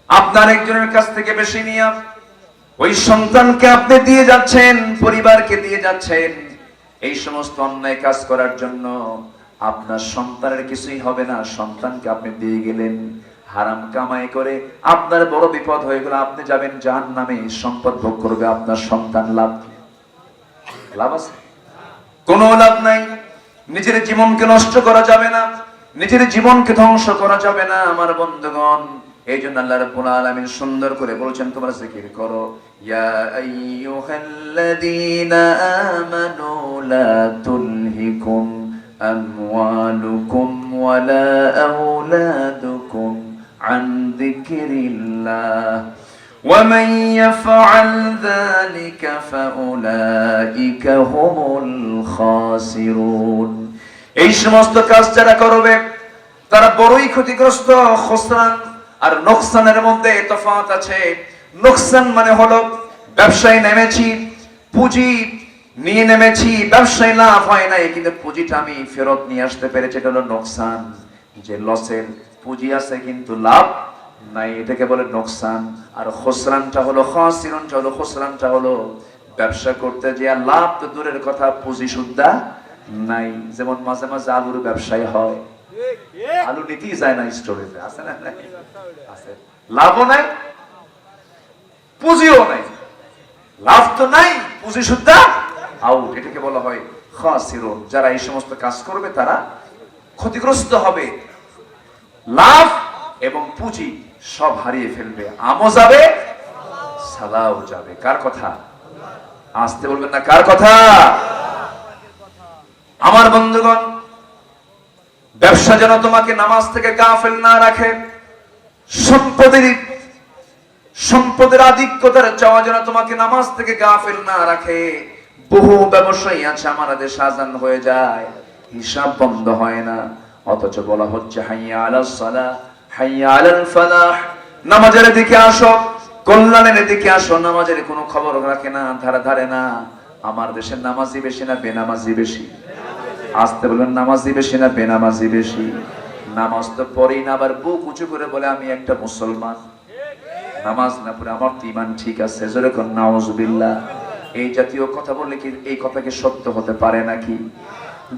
আপনার একজনের কাছ থেকে বেশি নিয়ে ওই সন্তানকে আপনি দিয়ে যাচ্ছেন, পরিবারকে দিয়ে যাচ্ছেন। এই সমস্ত অন্যায় কাজ করার জন্য আপনার সন্তানের কিছুই হবে না। সন্তানকে আপনি দিয়ে গেলেন হারাম কামাই করে, আপনার বড় বিপদ হয়ে গেল। আপনি যাবেন জাহান্নামে, সম্পদ ভোগ করবে আপনার সন্তান। লাভ লাভ আছে? কোনো লাভ নাই। নিজের জীবনকে নষ্ট করা যাবে না, নিজের জীবনকে ধ্বংস করা যাবে না আমার বন্ধুগণ। এই জন্য আল্লাহ রাব্বুল আলামিন সুন্দর করে বলেছেন, তোমরা জিকির করো, ইয়া আইয়ুহাল্লাযীনা আমানু লা তুলহিকুম আমওয়ালুকুম ওয়ালা আওলাদুকুম আন যিকরিল্লাহ ওয়া মান ইয়াফআল যালিকা ফাউলাইকা হুমুল খাসিরুন। এই সমস্ত কাজ যারা করবে তারা বড়ই ক্ষতিগ্রস্ত। খুসরান আর নোকসানের মধ্যে তফাৎ আছে। নোকসান মানে হলো ব্যবসায় নেমেছি, পুঁজি নিয়ে নেমেছি, ব্যবসায় লাভ হয় নাই, কিন্তু পুঁজিটা আমি ফেরত নিয়ে আসতে পেরেছি, এটা হলো নোকসান। যে লসের পুঁজি আছে কিন্তু লাভ নাই, এটাকে বলে নোকসান। আর খুসরানটা হলো খুসরানটা হলো ব্যবসা করতে যে লাভ তো দূরের কথা, পুঁজি সুদ্ধা নাই। যেমন মাঝে মাঝে আলুর ব্যবসায় হয়, আলু নিতেই যায় না স্টোরেজে, আছে না? আছে, লাভও নাই পুঁজিও নাই। লাভ তো নাই, পুঁজি সুদ্ধা আউট, এটাকে বলা হয় খাসিরুন। যারা এই সমস্ত কাজ করবে তারা ক্ষতিগ্রস্ত হবে। লাভ এবং পুঁজি সব হারিয়ে ফেলবে। আমও যাবে, সালাও যাবে। কার কথা? আসতে বলবেন না, কার কথা? আমার বন্ধুগণ, ব্যবসা যেন তোমাকে নামাজ থেকে গাফেল না রাখে। সম্পদের আধিক্যতার চাওয়া যেন তোমাকে নামাজ থেকে গাফেল না রাখে। বহু ব্যবসায়ী আছে আমার দেশে, আজান হয়ে যায়, হিসাব বন্ধ হয় না, অথচ বলা হচ্ছে হাইয়া আলাস সালাহ, হাইয়া আলাল ফালাহ, নামাজের দিকে আসো, কল্যাণের দিকে আসো। নামাজের কোনো খবর রাখে না, ধারে না। আমার দেশের নামাজি বেশি না বেনামাজি বেশি? আসতে বলবেন, নামাজি বেশি না বেনামাজি বেশি? নামাজ তো পড়েই না, আবার বুক উঁচু করে বলে আমি একটা মুসলমান। নামাজ না পড়ে আমার তো ঈমান ঠিক আছে, জোরে কোন নাউজুবিল্লাহ। এই জাতীয় কথা বললে কি এই কথা কি সত্য হতে পারে নাকি?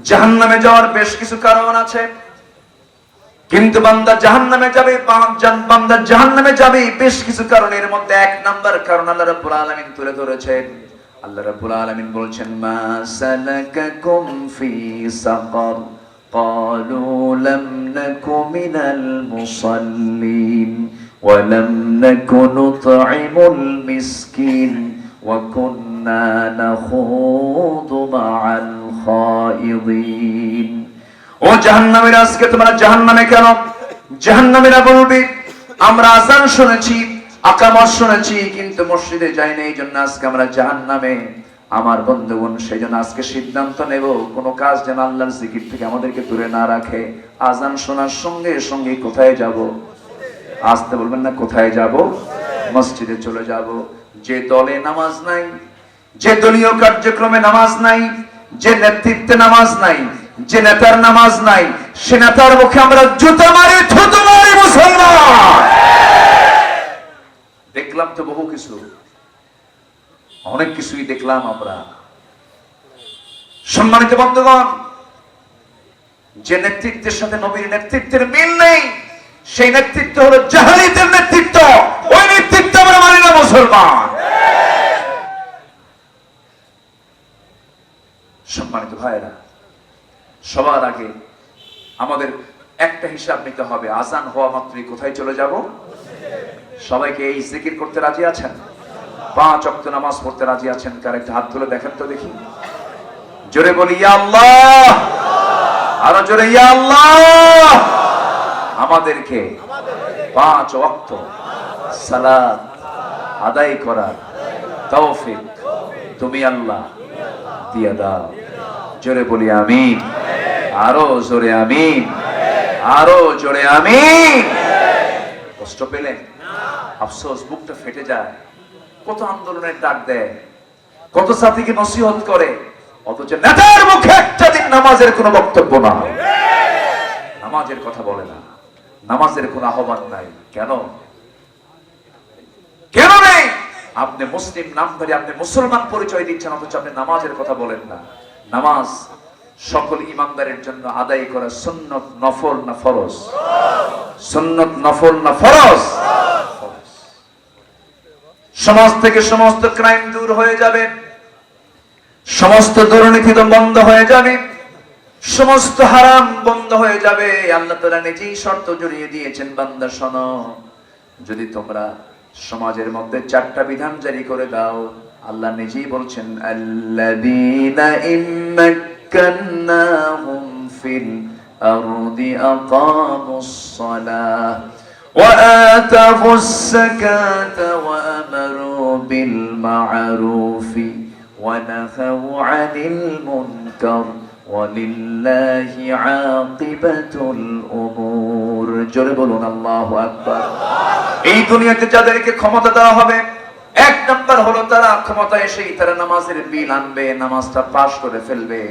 জাহান্নামে যাওয়ার বেশ কিছু কারণ আছে, কিন্তু বান্দা জাহান্নামে যাবে বেশ কিছু কারণের মধ্যে এক নাম্বার কারণ আল্লাহ রাব্বুল আলামিন তুলে ধরেছেন। আল্লাহ রাব্বুল আলামিন বলছেন, মা সালাকাকুম ফি সাকার ক্বালু লাম নাকু মিনাল মুসাল্লিন ওয়া লাম নাকু নুতঈমুল মিসকিন ওয়া কুন্না নাখুদু মাআল খায়িদিন। ও জাহান্নামীরা, আজকে তোমরা জাহান্নামে কেন? জাহান্নামীরা বলবে, আমরা আযান শুনেছি, আকামত শুনেছি, কিন্তু মসজিদে যাই না, এই জন্য আজকে আমরা জাহান্নামে। আমার বন্ধুগণ, সেই জন্য আজকে সিদ্ধান্ত নেব, কোনো কাজ যেন আল্লাহর জিকির থেকে আমাদেরকে দূরে না রাখে। আযান শোনার সঙ্গে সঙ্গে কোথায় যাব? আসতে বলবেন না, কোথায় যাব? মসজিদে চলে যাব। যে দলে নামাজ নাই, যে দলীয় কার্যক্রমে নামাজ নাই, যে নেতৃত্বে নামাজ নাই, যে নেতার নামাজ নাই, সে নেতার মুখে আমরা জুতা মারি, থুতু মারি মুসলমান। দেখলাম তো বহু কিছু, অনেক কিছুই দেখলাম আমরা। সম্মানিত বন্ধুগণ, যে নেতৃত্বের সাথে নবীর নেতৃত্বের মিল নেই, সেই নেতৃত্ব হলো জাহেলিয়াতের নেতৃত্ব। ওই নেতৃত্ব আমরা মানি না মুসলমান। সম্মানিত ভাইরা, সবার আগে আমাদের একটা হিসাব নিতে হবে, আযান হওয়া মাত্রই কোথায় চলে যাব? সবাইকে এই জিকির করতে রাজি আছেন? 5 ওয়াক্ত নামাজ পড়তে রাজি আছেন? কার একটা হাত তুলে দেখেন তো দেখি। জোরে বলি ইয়া আল্লাহ, আরো জোরে ইয়া আল্লাহ। আমাদেরকে 5 ওয়াক্ত সালাত আদায় করার তৌফিক তুমি আল্লাহ দিয়ে দাও। জোরে বলি আমিন, আরো জোরে আমিন, আরো জোরে আমিন। কষ্ট পেলেন? আফসোস, বুকটা ফেটে যায়। কত আন্দোলনের ডাক দেয়, কত সাথীকে নসিহত করে, অথচ নেতার মুখে একটা দিন নামাজের কোনো বক্তব্য না, নামাজের কথা বলে না, নামাজের কোনো আহ্বান নাই। কেন? কেন নেই? আপনি মুসলিম নাম ধরে আপনি মুসলমান পরিচয় দিচ্ছেন, অথচ আপনি নামাজের কথা বলেন না। নামাজ সকল ইমানদারের জন্য আদায় করা সুন্নত, নফল না ফরজ? সুন্নত, নফল না ফরজ? সমাজ থেকে সমস্ত ক্রাইম দূর হয়ে যাবে, সমস্ত দুর্নীতি বন্ধ হয়ে যাবে, সমস্ত হারাম বন্ধ হয়ে যাবে। আল্লাহ তাআলা নিজেই শর্ত জড়িয়ে দিয়েছেন, বান্দা শোনো, যদি তোমরা সমাজের মধ্যে 4টা বিধান জারি করে দাও, আল্লাহ নিজেই বলছেন আল্লাযীনা ইম্মাক্কান্নাহুম ফিল আরদি আকামুস সালাহ ওয়া আতাউস যাকাতা ওয়া আমারু বিল মা'রুফি ওয়া নাহাউ আনিল মুনকার ওয়ালিল্লাহি আকিবাতুল উমুর। জোরে বলুন আল্লাহু আকবার। এই দুনিয়াতে যাদেরকে ক্ষমতা দেওয়া হবে, 1 নাম্বার হলো তারা ক্ষমতা এসেই তারা নামাজের বিল আনবে, নামাজটা পাশ করে ফেলবে,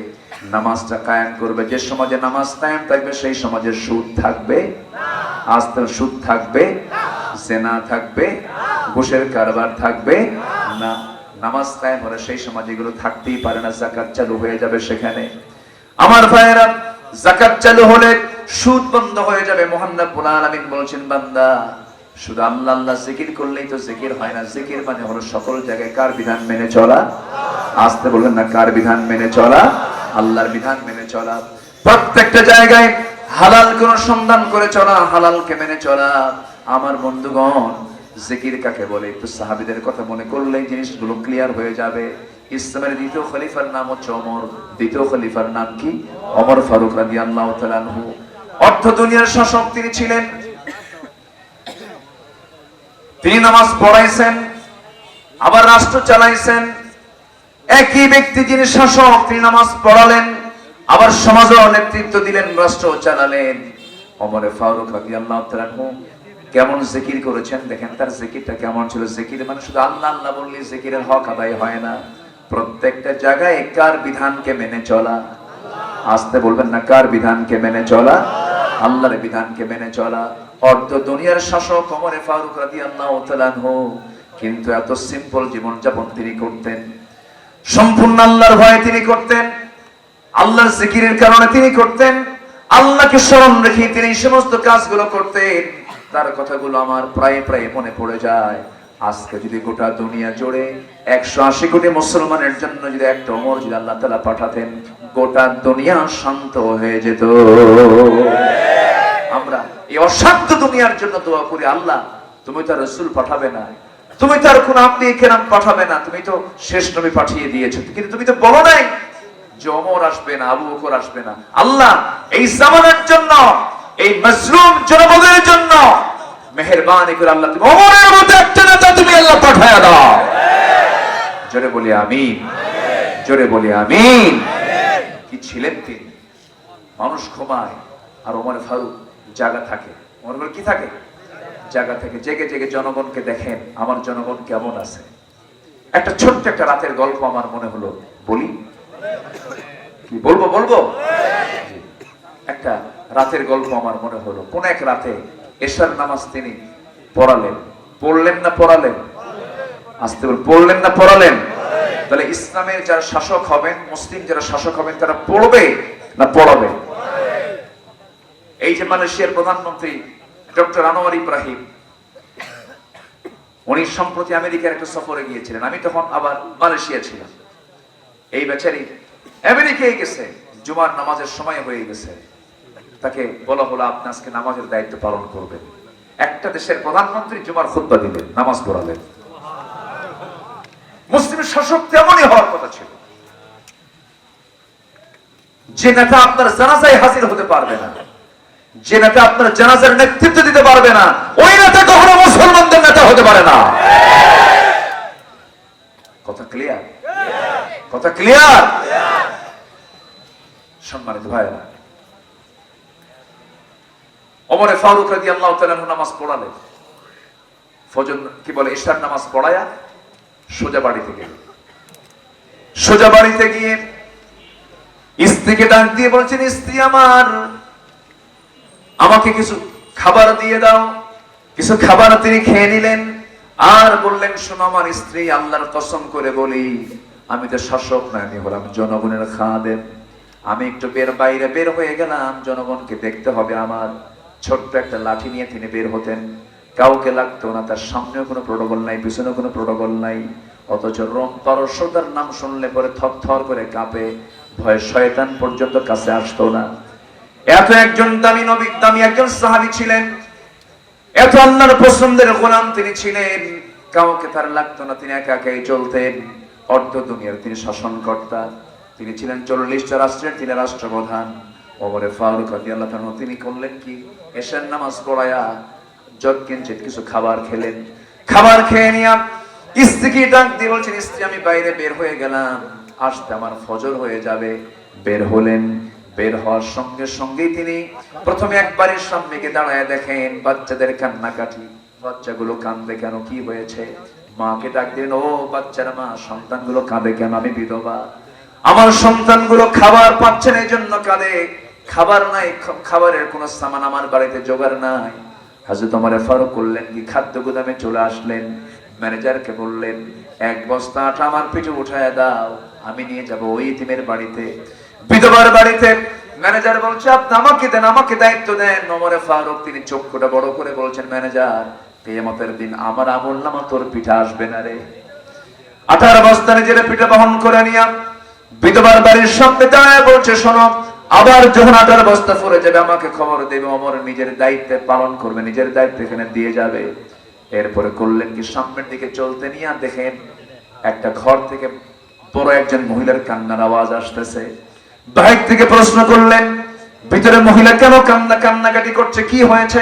নামাজটা কায়েম করবে। যে সমাজে নামাজ কায়েম থাকবে সেই সমাজে সুদ থাকবে না, আস্তে সুদ থাকবে না, জিনা থাকবে না, ঘুষের কারবার থাকবে না। নামাজ কায়েম হলে সেই সমাজে এগুলো থাকতেই পারে না। যাকাত চালু হয়ে যাবে সেখানে। আমার ভাইয়েরা, যাকাত চালু হলে সুদ বন্ধ হয়ে যাবে। মহান রব্বুল আলামিন বলেছেন, বান্দা শুধু আল্লাহ আল্লাহ জিকির করলেই তো জিকির হয় না। জিকির মানে হলো সকল জায়গায় কার বিধান মেনে চলা? আসতে বলবেন না, কার বিধান মেনে চলা? আল্লাহর বিধান মেনে চলা। প্রত্যেকটা জায়গায় হালাল কোন সন্ধান করে চলা, হালালকে মেনে চলা। আমার বন্ধুগণ, জিকির কাকে বলে একটু সাহাবীদের কথা মনে করলেই জিনিসগুলো ক্লিয়ার হয়ে যাবে। ইসলামের দ্বিতীয় খলিফার নাম হচ্ছে ওমর। দ্বিতীয় খলিফার নাম কি? ওমর ফারুক রাদিয়াল্লাহু তাআলা আনহু। অর্ধ দুনিয়ার শাসক তিনি ছিলেন। তিনি নামাজ পড়াইছেন, আবার রাষ্ট্র চালাইছেন। একই ব্যক্তি যিনি শাসক, তিনি নামাজ পড়ালেন, আবার সমাজেও নেতৃত্ব দিলেন, রাষ্ট্র চালালেন। ওমর ফারুক রাদিয়াল্লাহু তাআলা আনহু কেমন জিকির করেছেন দেখেন, তার জিকিরটা কেমন ছিল। জিকির মানে শুধু আল্লাহ আল্লাহ বললে জিকিরের হক আদায় হয় না। প্রত্যেকটা জায়গায় কার বিধানকে মেনে চলা? আসতে বলবেন না, কার বিধানকে মেনে চলা? আল্লাহর বিধানকে মেনে চলা। অর্ধ দুনিয়ার শাসক ওমর ফারুক রাদিয়াল্লাহু তাআলা আনহু কিন্তু এত সিম্পল জীবন যাপন তিনি করতেন। সম্পূর্ণ আল্লাহর ভয়ে তিনি করতেন, আল্লাহর জিকিরের কারণে তিনি করতেন, আল্লাহকে স্মরণ রেখে তিনি এই সমস্ত কাজগুলো করতেন। তার কথাগুলো আমার প্রায় প্রায় মনে পড়ে যায়। আজকে যদি গোটা দুনিয়া জুড়ে 180 কোটি মুসলমানের জন্য যদি একটা ওমর যদি আল্লাহ তাআলা পাঠাতেন, গোটা দুনিয়া শান্ত হয়ে যেত। আমরা এই অশান্ত দুনিয়ার জন্য দোয়া করি, আল্লাহ তুমি তো রাসূল পাঠাবে না, তুমি তো আর কোন আম্বিয়া কেরাম পাঠাবে না, তুমি তো শেষ নবী পাঠিয়ে দিয়েছো, কিন্তু তুমি তো বলো নাই যে ওমর আসবে না, আবু বকর আসবে না। আল্লাহ এই জামানার জন্য, এই মাজলুম জনপদের জন্য মেহেরবানি করে আল্লাহ তুমি ওমরের মতো একটা নেতা তুমি আল্লাহ পাঠায়া দাও। জোরে বলি আমিন, জোরে বলি আমিন। কি ছিলেন তিনি! মানুষ ঘুমায় আর ওমর ফারুক জাগা থাকে। ওমর ফারুক কি থাকে? জাগা থেকে। জেগে জেগে জনগণকে দেখেন আমার জনগণ কেমন আছে। একটা ছোট্ট একটা রাতের গল্প আমার মনে হলো, বলি? কি বলবো? বলবো। একটা রাতের গল্প আমার মনে হলো। কোন এক রাতে এশার নামাজ তিনি পড়ালেন। পড়লেন না পড়ালেন? আসতে বল, পড়লেন না পড়ালেন? তাহলে ইসলামের যারা শাসক হবেন, মুসলিম যারা শাসক হবেন, তারা পড়বে না পড়াবে? এই যে মালয়েশিয়ার প্রধানমন্ত্রী ডক্টর আনোয়ার ইব্রাহিম, উনি সম্প্রতি আমেরিকার একটা সফরে গিয়েছিলেন। আমি তখন আবার মালয়েশিয়া ছিলাম। এই বেচারি আমেরিকায় গেছে, জুমার নামাজের সময় হয়ে গেছে। তাকে বলা হলো আপনি আজকে নামাজের দায়িত্ব পালন করবেন। একটা দেশের প্রধানমন্ত্রী জুমার খুতবা দিলেন, নামাজ পড়ালেন। মুসলিম শাসক তেমনই হওয়ার কথা ছিল। যে নেতা আপনার জানাজায় হাজির হতে পারবে না, যে নেতা আপনার জানাজার নেতৃত্ব দিতে পারবে না, ওই নেতা কখনো মুসলমানদের নেতা হতে পারে না। কথা ক্লিয়ার? কথা ক্লিয়ার? সম্মানিত ভাইরা, ওমর ফারুক রাদিয়াল্লাহু তাআলা নামাজ পড়ালেন। ফজর কি বলে, ইশার নামাজ পড়ায়া সোজা বাড়িতে গেলেন। সোজা বাড়িতে গিয়ে স্ত্রীকে ডাক দিয়ে বলছেন, স্ত্রী আমার, আমাকে কিছু খাবার দিয়ে দাও। কিছু খাবার তিনি খেয়ে নিলেন। আর বললেন, শোনো আমার স্ত্রী, আল্লাহর কসম করে বলি, আমি তো শাসক নয়, আমি হলাম জনগণের খাদেম। আমি একটু বাইরে বের হয়ে গেলাম, জনগণকে দেখতে হবে আমার। ছোট্ট একটা লাঠি নিয়ে তিনি বের হতেন, কাউকে লাগতো না, তার সামনেও কোনো প্রোটোকল নাই, পিছনেও কোনো প্রোটোকল নাই। অথচ রোম পারস্যতার নাম শুনলে পরে থরথর করে কাঁপে, ভয়ে শয়তান পর্যন্ত কাছে আসতো না। এত একজন দামি নবী, দামি একজন সাহাবী ছিলেন, এত আল্লাহর পছন্দের গোলাম তিনি ছিলেন, কাউকে তার লাগতো না, তিনি একা একাই চলতেন। অর্ধ দুনিয়ার তিনি শাসনকর্তা, তিনি ছিলেন 40টা রাষ্ট্রের তিনি রাষ্ট্রপ্রধান। ওমরে ফারুক রাদিয়াল্লাহু তাআলা তিনি করলেন কি, এশার নামাজ পড়ায়া যত কিঞ্চিত কিছু খাবার খেলেন। খাবার খেয়ে নিয়া স্ত্রীকে ডাক দিয়ে বলছেন, স্ত্রী আমি বাইরে বের হয়ে গেলাম, আসতে আমার ফজর হয়ে যাবে। বের হলেন, বের হওয়ার সঙ্গে সঙ্গেই তিনি প্রথমে একবারের সামনে গিয়ে দাঁড়ায় দেখেন বাচ্চাদের কান্নাকাটি। বাচ্চাগুলো কাঁদবে কেন, কি হয়েছে? মাকে ডাক দিলেন, ও বাচ্চারা মা, সন্তানগুলো কাঁদে কেন? আমি বিধবা, আমার সন্তানগুলো খাবার পাচ্ছে না, এই জন্য কাঁদে। খাবার নাই, খাবারের কোনো সামান আমার বাড়িতে জোগাড় নাই। হযরত ওমর ফারুক করলেন কি, খাদ্য গুদামে চলে আসলেন, ম্যানেজারকে বললেন, এক বস্তা আটা আমার পিঠে উঠায় দাও, আমি নিয়ে যাব ওই ইতিমের বাড়িতে, বিধবার বাড়িতে। ম্যানেজার বলছে, আপনি আমাকে দেন, আমাকে দায়িত্ব দেন। ওমর ফারুক তিনি চক্ষুটা বড় করে বলছেন, ম্যানেজার, কিয়ামতের দিন আমার আমলনামা তোর পিঠে আসবে না রে। আটার বস্তা নিজের পিঠে বহন করে নিয়া বিধবার বাড়ির সামনে দাঁড়ায় বলছে, শোনো, আবার যখন আটার বস্তা পড়ে যাবে আমাকে খবর দেবে। ওমর নিজের দায়িত্বে পালন করবে, নিজের দায়িত্ব এখানে দিয়ে যাবে। এরপরে করলেন কি, সামনের দিকে চলতে নিয়ে দেখেন একটা ঘর থেকে বড় একজন মহিলার কান্নার আওয়াজ আসতেছে। বাইরে থেকে প্রশ্ন করলেন, ভিতরে মহিলা কেন কান্নাকাটি করছে, কি হয়েছে?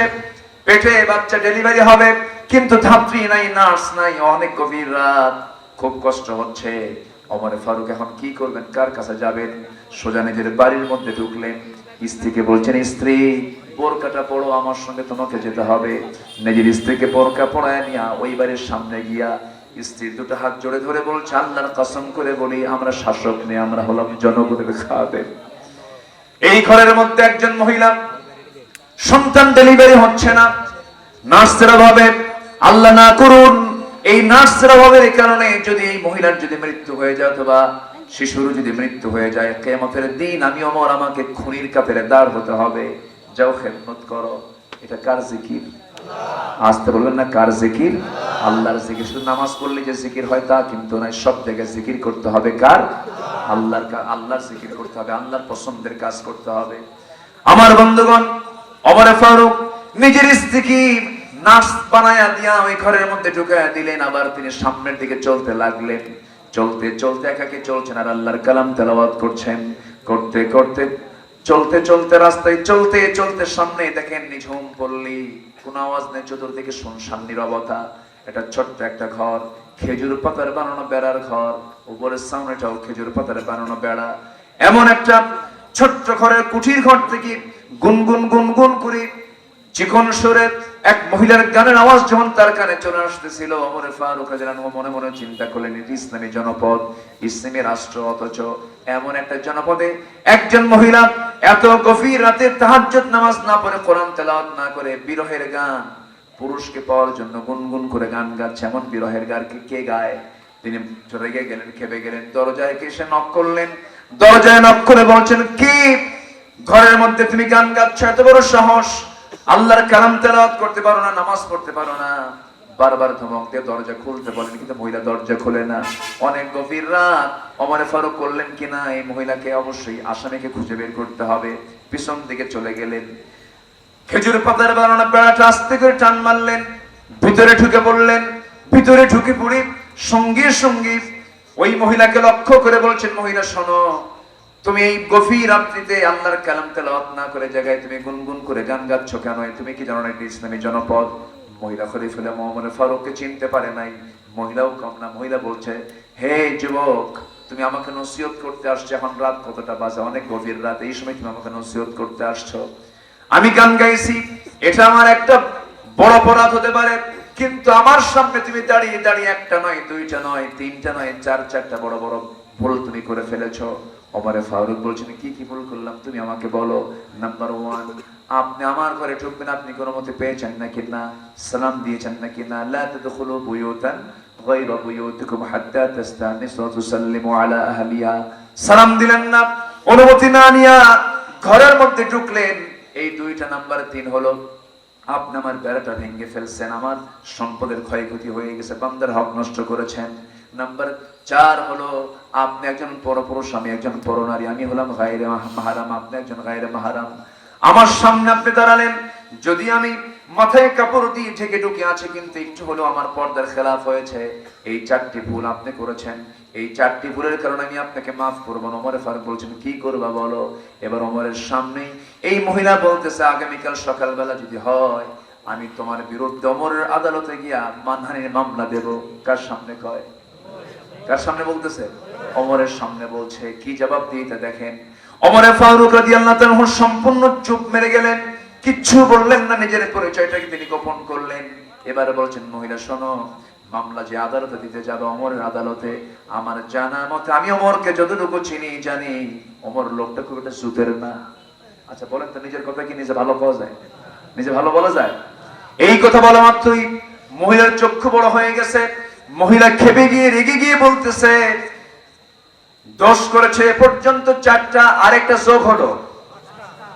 পেটে বাচ্চা ডেলিভারি হবে, কিন্তু ধাত্রী নাই, নার্স নাই, অনেক গভীর রাত, খুব কষ্ট হচ্ছে। ওমর ফারুক এখন কি করবেন, কার কাছে যাবেন? সোজা নিজের বাড়ির মধ্যে ঢুকলেন, স্ত্রীকে বলছেন, স্ত্রী বোরকাটা পড়ো, আমার সঙ্গে তোমাকে যেতে হবে। নিজের স্ত্রীকে বোরকা পড়ায় নিয়ে ওই বাড়ির সামনে গিয়া স্ত্রীর দুটো হাত জোড়ে ধরে বলছে, আল্লাহর কসম করে বলি, আমরা শাসক নেই, আমরা হলাম জনগণের খাদেম। এই ঘরের মধ্যে একজন মহিলা, সন্তান ডেলিভারি হচ্ছে না, নার্সের অভাবে, আল্লাহ না করুন এই নার্সের অভাবের কারণে যদি এই মহিলার যদি মৃত্যু হয়ে যায় অথবা শিশুর যদি মৃত্যু হয়ে যায়, কিয়ামতের দিন আমি ওমর, আমাকে খুনির কাতারে দাঁড় হতে হবে। যাও খেদমত করো। এটা কার জিকির? আসতে বলবেন না, কার জিকির? আল্লাহর জিকির। শুধু নামাজ পড়লে যে জিকির হয় তা কিন্তু নয়, সব জায়গায় জিকির করতে হবে কার? আল্লাহর জিকির করতে হবে, আল্লাহর পছন্দের কাজ করতে হবে। আমার বন্ধুগণ, ওমর ফারুক নিজের স্ত্রীকে নার্স বানায়া দিয়া ওই ঘরের মধ্যে ঢুকায়া দিলেন। আবার তিনি সামনের দিকে চলতে লাগলেন, চলতে চলতে একাকে চলছেন আর আল্লাহর কালাম তেলাওয়াত করছেন। করতে করতে চলতে চলতে রাস্তায় চলতে চলতে সামনে দেখেন নিঝুম পল্লী, কোনো আওয়াজ নেই, চতুর্দিকে শুনশান নীরবতা। এটা ছোট্ট একটা ঘর, খেজুর পাতার বানানো বেড়ার ঘর, উপরের সামনেটাও খেজুর পাতার বানানো বেড়া। এমন একটা ছোট্ট ঘরের কুঠির ঘর থেকে গুনগুন গুনগুন করে চিকন সুরে এক মহিলার গানের আওয়াজ যখন তার কানে চলে আসতেছিল, ওমর ফারুক রাদিয়াল্লাহু মনে মনে চিন্তা করলেন, এটি ইসলামী জনপদ, ইসলামী রাষ্ট্র, অথচ এমন একটা জনপদে একজন মহিলা এত গভীর রাতে তাহাজ্জুদ নামাজ না পড়ে, কোরআন তেলাওয়াত না করে বিরহের গান, পুরুষকে পাওয়ার জন্য গুনগুন করে গান গাচ্ছে। এমন বিরহের গান কে গায়? তিনি রেগে গেলেন, খেপে গেলেন, দরজায় এসে নক করলেন। দরজায় নক করে বলছেন, কি ঘরের মধ্যে তুমি গান গাচ্ছ? এত বড় সাহস, আল্লাহর কালাম তেলাওয়াত করতে পারো না, নামাজ পড়তে পারো না? বারবার ধমক দিয়ে দরজা খুলতে বলেন, কিন্তু মহিলা দরজা খোলে না। অনেক গভীর রাত, ওমর ফারুক করলেন কিনা, এই মহিলাকে অবশ্যই আসামিকে খুঁজে বের করতে হবে। পিছন দিকে চলে গেলেন, খেজুর পাতার বানানো বেড়াটা আস্তে করে টান মারলেন, ভিতরে ঢুকে পড়লেন। ভিতরে ঢুকে পড়ে সঙ্গে সঙ্গে ওই মহিলাকে লক্ষ্য করে বলছেন, মহিলা শোনো, তুমি এই গভীর রাত্রিতে আল্লাহর কালাম তেলাওয়াত না করে জায়গায় তুমি গুনগুন করে গান গাচ্ছ কেন? তুমি কি জানো না এটা ইসলামী জনপদ? মহিলা খলিফা ওমর ফারুককে চিনতে পারে নাই, মহিলাও কম না। মহিলা বলছে, হে যুবক, তুমি আমাকে নসিহত করতে আসছো, এখন রাত কতটা বাজে, অনেক গভীর রাত, এই সময় তুমি আমাকে নসিহত করতে আসছো? আমি গান গাইছি, এটা আমার একটা বড় অপরাধ হতে পারে, কিন্তু আমার সামনে তুমি দাঁড়িয়ে দাঁড়িয়ে একটা নয়, দুইটা নয়, তিনটা নয়, চারটা বড় বড় ভুল তুমি করে ফেলেছো। ওমরে ফারুক বলছেন, কি কি ভুল করলাম তুমি আমাকে বলো। নাম্বার 1, আপনি আমার ঘরে ঢুকবেন, আপনি কোনো মতে পেয়েছেন নাকি না, সালাম দিয়েছেন নাকি না। লা তাদখুলু বুয়ুতান গায়রা বুয়ুতিকুম হাত্তা তাস্তানিসু ওয়া তুসাল্লিমু আলা আহলিহা। সালাম দিলেন না, অনুমতি না নিয়া ঘরের মধ্যে ঢুকলেন। এই 2টা। নাম্বার 3 হলো আপনি আমার বেড়াটা ভেঙে ফেলছেন, আমার সম্পদের ক্ষয়ক্ষতি হয়ে গেছে, বান্দার হক নষ্ট করেছেন। নাম্বার 4 হলো আপনি একজন পরপুরুষ, আমি একজন পরনারী, আমি হলাম গায়রে মাহরাম, আপনি একজন গায়রে মাহরাম। আমার সামনে আপনি দাঁড়ালেন, যদি আমি মাথায় কাপড় দিয়ে ঢেকে ঢুকে আছে কিন্তু একটু হলো আমার পর্দার খেলাফ হয়েছে, এই 4টি ভুল আপনি করেছেন, এই 4টি ভুলের কারণে আমি আপনাকে মাফ করবো না। ওমরে ফারুক বলছেন, কি করবা বলো। এবার ওমরের সামনে এই মহিলা বলতেছে, আগামীকাল সকালবেলা যদি হয় আমি তোমার বিরুদ্ধে ওমরের আদালতে গিয়া মানহানির মামলা দেব। কার সামনে কয়? কার সামনে বলতেছে? ওমরের সামনে বলছে। কি জবাব দিতে দেখেন। ওমরে ফারুক রাদিয়াল্লাহু তাআলা সম্পূর্ণ চুপ মেরে গেলেন, কিচ্ছু বললেন না, নিজের পরিচয়টাকে তিনি গোপন করলেন। এবারে বলছেন, মহিলা শোনো, মামলা যে আদালতে দিতে যাবে ওমরের আদালতে, আমার জানা মতে, আমি ওমরকে যতটুকু চিনি জানি, ওমর লোকটা খুব একটা সুতের না। আচ্ছা বলেন তো, নিজের কথা কি নিজে ভালো পাওয়া যায়? নিজে ভালো বলা যায়? এই কথা বলা মাত্রই মহিলার চক্ষু বড় হয়ে গেছে। মহিলা খেপে গিয়ে রেগে গিয়ে বলতেছে, দোষ করেছে এ পর্যন্ত 4টা, আরেকটা যোগ হলো।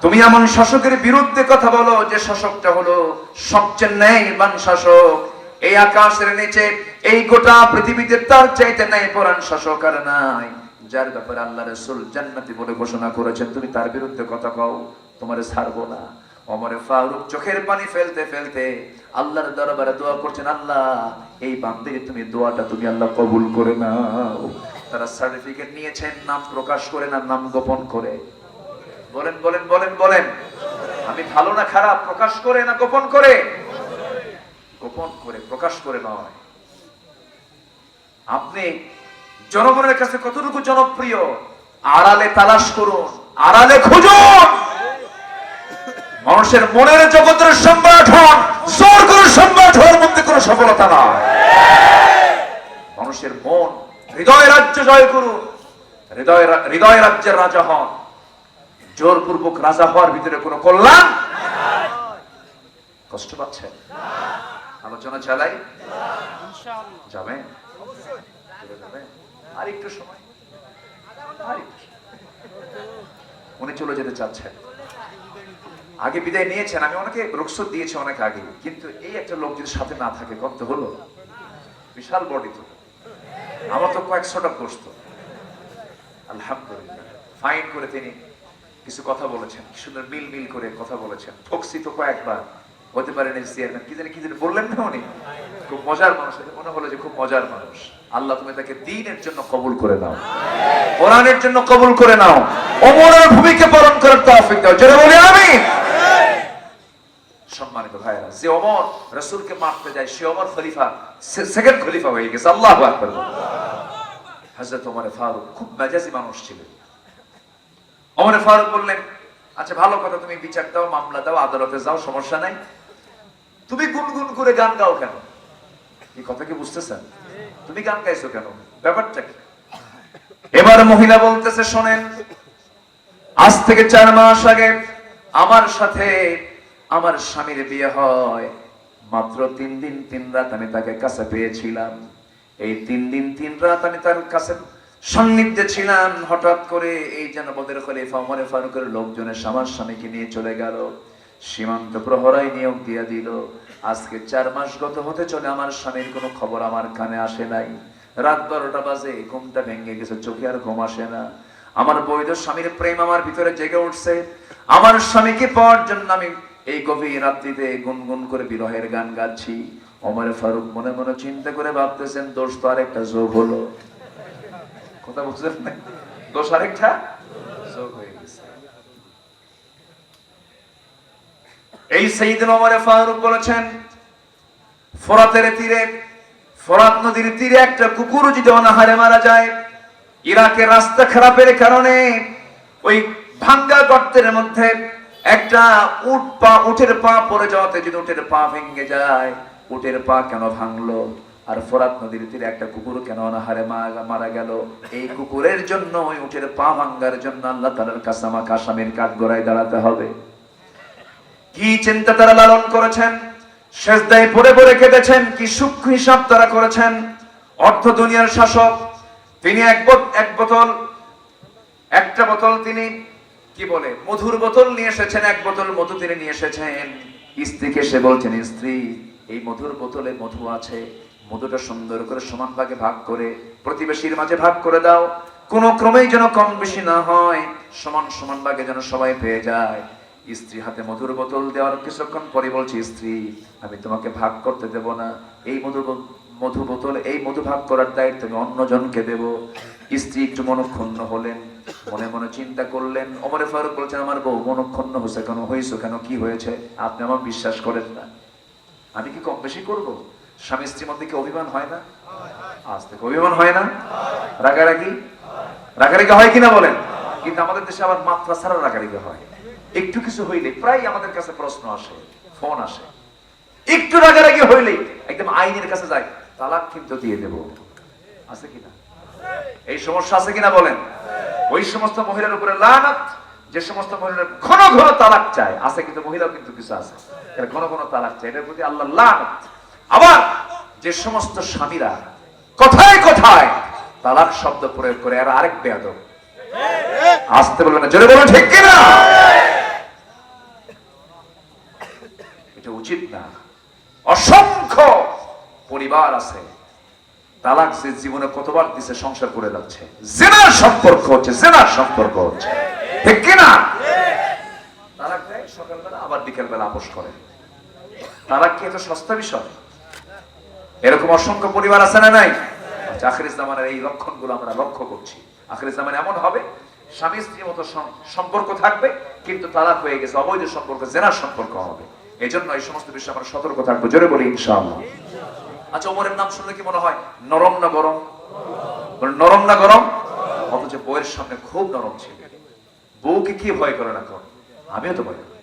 তুমি এমন শাসকের বিরুদ্ধে কথা বলো যে শাসকটা হলো সবচেয়ে ন্যায়বান শাসক, এই আকাশের নিচে এই গোটা পৃথিবীতে তার চাইতে ন্যায়পরায়ণ শাসক আর নাই, যার ব্যাপারে আল্লাহ রাসূল জান্নাতি বলে ঘোষণা করেছেন। তুমি তার বিরুদ্ধে কথা কও, তোমারে ছাড়বো না। ওমরে ফারুক চোখের পানি ফেলতে ফেলতে আল্লাহর দরবারে দোয়া করছেন, আল্লাহ এই বান্দির তুমি দোয়াটা তুমি আল্লাহ কবুল করে নাও। তারা সার্টিফিকেট নিয়েছেন, নাম প্রকাশ করে না নাম গোপন করে? বলেন বলেন বলেন বলেন, আমি ভালো না খারাপ? প্রকাশ করে না গোপন করে? গোপন করে, প্রকাশ করে নয়। আপনি জনগণের কাছে কতটুকু জনপ্রিয়, আড়ালে তালাশ করুন, আড়ালে খুঁজুন। মানুষের মনের জগতের সম্রাট হন, জোর করে সম্রাট হওয়ার মধ্যে কোনো সফলতা নয়। মানুষের মন, হৃদয় রাজ্য জয় করুন, হৃদয় রাজ্যের রাজা হন। জোরপূর্বক রাজা হওয়ার ভিতরে কোনো কল্যাণ। কষ্ট পাচ্ছেন? আলোচনা চালাই? যাবে? আর একটু সময়, উনি চলে যেতে চাচ্ছেন। আগে বিদায় নিয়েছেন, আমি অনেকে রুখসত দিয়েছি অনেক আগে, কিন্তু এই একটা লোক যদি সাথে না থাকে করতে হলো। বিশাল বডি তো, আমার তো কয়েকশোটা গোস্ত। আলহামদুলিল্লাহ, ফাইন করে তিনি কিছু কথা বলেছেন, সুন্দর মিল মিল করে কথা বলেছেন। ঠকসি তো কয়েকবার, হতে পারেন চেয়ারম্যান কি জানি বললেন না উনি। খুব মজার মানুষ, মনে হলো যে খুব মজার মানুষ। আল্লাহ তুমি তাকে দ্বীনের জন্য কবুল করে নাও, কোরআনের জন্য কবুল করে নাও, ওমরের ভূমিকা পালন করার তৌফিক দাও। যারা বলি আমিন। সম্মানিত ভাইরা, যে ওমর রাসূলকে মারতে যায় সে ওমর খলিফা, সেকেন্ড খলিফা হয়ে গেছে। আল্লাহু আকবার। হযরত ওমর ফারুক খুব মেজাজি মানুষ ছিলেন। ওমর ফারুক বললেন, আচ্ছা ভালো কথা, তুমি বিচার দাও, মামলা দাও, আদালতে যাও, সমস্যা নাই। তুমি গুনগুন করে গান গাও কেন? এই কথা কি বুঝতেছেন? তুমি গান গাইছো কেন, ব্যাপারটা কি? এবার মহিলা বলতেছে, শোনেন, আজ থেকে 4 মাস আগে আমার সাথে আমার স্বামীর বিয়ে হয়। মাত্র 3 দিন 3 রাত আমি তাকে কাছে পেয়েছিলাম। এই 3 দিন 3 রাত আমি তার কাছে সান্নিধ্যে ছিলাম। হঠাৎ করে এই জনপদের খলিফা ওমর ফারুকের লোকজনের আমার স্বামীকে নিয়ে চলে গেল, সীমান্ত প্রহরায় নিয়োগ দিয়ে দিল। আজকে 4 মাস গত হতে চলে, আমার স্বামীর কোনো খবর আমার কানে আসে নাই। রাত 12টা বাজে, ঘুমটা ভেঙে গেছে, চোখে আর ঘুম আসে না। আমার বৈধ স্বামীর প্রেম আমার ভিতরে জেগে উঠছে। আমার স্বামীকে পাওয়ার জন্য আমি এই গভীর রাত্রিতে গুনগুন করে বিরহের গান গাচ্ছি। ওমর ফারুক মনে মনে চিন্তা করে ভাবতেছেন, দোষ তো আরেকটা যোগ হলো। কথা বুঝলেন না? দোষ আরেকটা যোগ হয়ে গেছে। এই সাইয়েদনা ওমর ফারুক বলেছেন, ফোরাতের তীরে, ফোরাত নদীর তীরে একটা কুকুর যদি অনাহারে মারা যায়, ইরাকের রাস্তা খারাপের কারণে ওই ভাঙ্গা গর্তের মধ্যে একটা উটের পা পড়ে যাওয়াতে যদি উটের পা ভেঙে যায়, উটের পা কেন ভাঙলো? আর ফোরাত নদীর তীরে একটা কুকুর কেন অনাহারে মারা গেল? এই কুকুরের জন্য ওই উটের পা ভাঙ্গার জন্য আল্লাহ তাআলার কাছে আমাকে আসামির কাঠগড়ায় দাঁড়াতে হবে। কি চিন্তা তারা লালন করেছেন, সেজদায় পড়ে পড়ে কেঁদেছেন, কি সূক্ষ্ম হিসাব তারা করেছেন। অর্ধ দুনিয়ার শাসক তিনি একটা বোতল তিনি কি বলে মধুর বোতল নিয়ে এসেছেন, এক বোতল মধু তিনি নিয়ে এসেছেন। স্ত্রীকে সে বলছেন, স্ত্রী এই মধুর বোতলে মধু আছে, মধুটা সুন্দর করে সমান ভাগে ভাগ করে প্রতিবেশীর মাঝে ভাগ করে দাও, কোনো ক্রমেই যেন কম বেশি না হয়, সমান সমান ভাগে যেন সবাই পেয়ে যায়। স্ত্রী হাতে মধুর বোতল দেওয়ার কিছুক্ষণ পরে বলছে, স্ত্রী আমি তোমাকে ভাগ করতে দেব না, এই মধু বোতল এই মধু ভাগ করার দায়িত্ব আমি অন্যজনকে দেব। স্ত্রী একটু মনক্ষুণ্ণ হলেন, মনে মনে চিন্তা করলেন। ওমর ফারুক বলছেন, আমার বউ মনক্ষুণ্ণ হয়েছে কেন, হয়েছে কেন, কি হয়েছে? আপনি আমার বিশ্বাস করেন না, আমি কি কম বেশি করব? স্বামী স্ত্রীর মধ্যে কি অভিমান হয় না? আজ থেকে অভিমান হয় না? রাগারাগি হয় কিনা বলেন? কিন্তু আমাদের দেশে আবার মাত্রা ছাড়া রাগারাগি হয়। একটু কিছু হইলে প্রায় আমাদের কাছে প্রশ্ন আসে, ফোন আসে, একটু রাগারাগি হইলে একদম আইনের কাছে যায়, তালাক কিন্তু দিয়ে দেব। আছে কিনা এই সমস্যা? আছে কিনা বলেন? ওই সমস্ত মহিলার উপরে লানত, যে সমস্ত মহিলার ঘন ঘন তালাক চায়। আছে কিন্তু মহিলাও কিন্তু কিছু আছে ঘন ঘন তালাক চায়, এটার প্রতি আল্লাহ লানত। আবার যে সমস্ত স্বামীরা কথায় কথায় তালাক শব্দ প্রয়োগ করে, আর আরেক বেয়াদব। আসতে বলবেন না, জোরে বলুন ঠিক কিনা? এটা উচিত না। অসংখ্য পরিবার আছে তালাক যে জীবনে কতবার দিছে, সংসার করে যাচ্ছে, জিনার সম্পর্ক হচ্ছে, ঠিক কিনা? তালাক দেয় সকালবেলা, আবার বিকেলবেলা আপোষ করে। তালাক কি এত সস্তা বিষয়? এরকম অসংখ্য পরিবার আছে না নাই? আখির জামানের এই লক্ষণগুলো আমরা লক্ষ্য করছি। আখির জামানে এমন হবে, স্বামী স্ত্রীর মতো সম্পর্ক থাকবে, কিন্তু তালাক হয়ে গেছে, অবৈধ সম্পর্ক, জিনার সম্পর্ক হবে। এই জন্য এই সমস্ত বিষয়ে আমরা সতর্ক থাকবো। জোরে বলি ইনশাআল্লাহ। আচ্ছা, ওমরের নাম শুনলে কি মনে হয় নরম না গরম? নরম না গরম? অথচ বউয়ের সামনে খুব নরম ছিল। বউকে কি ভয় করে না? কর, আমিও তো ভয় করি।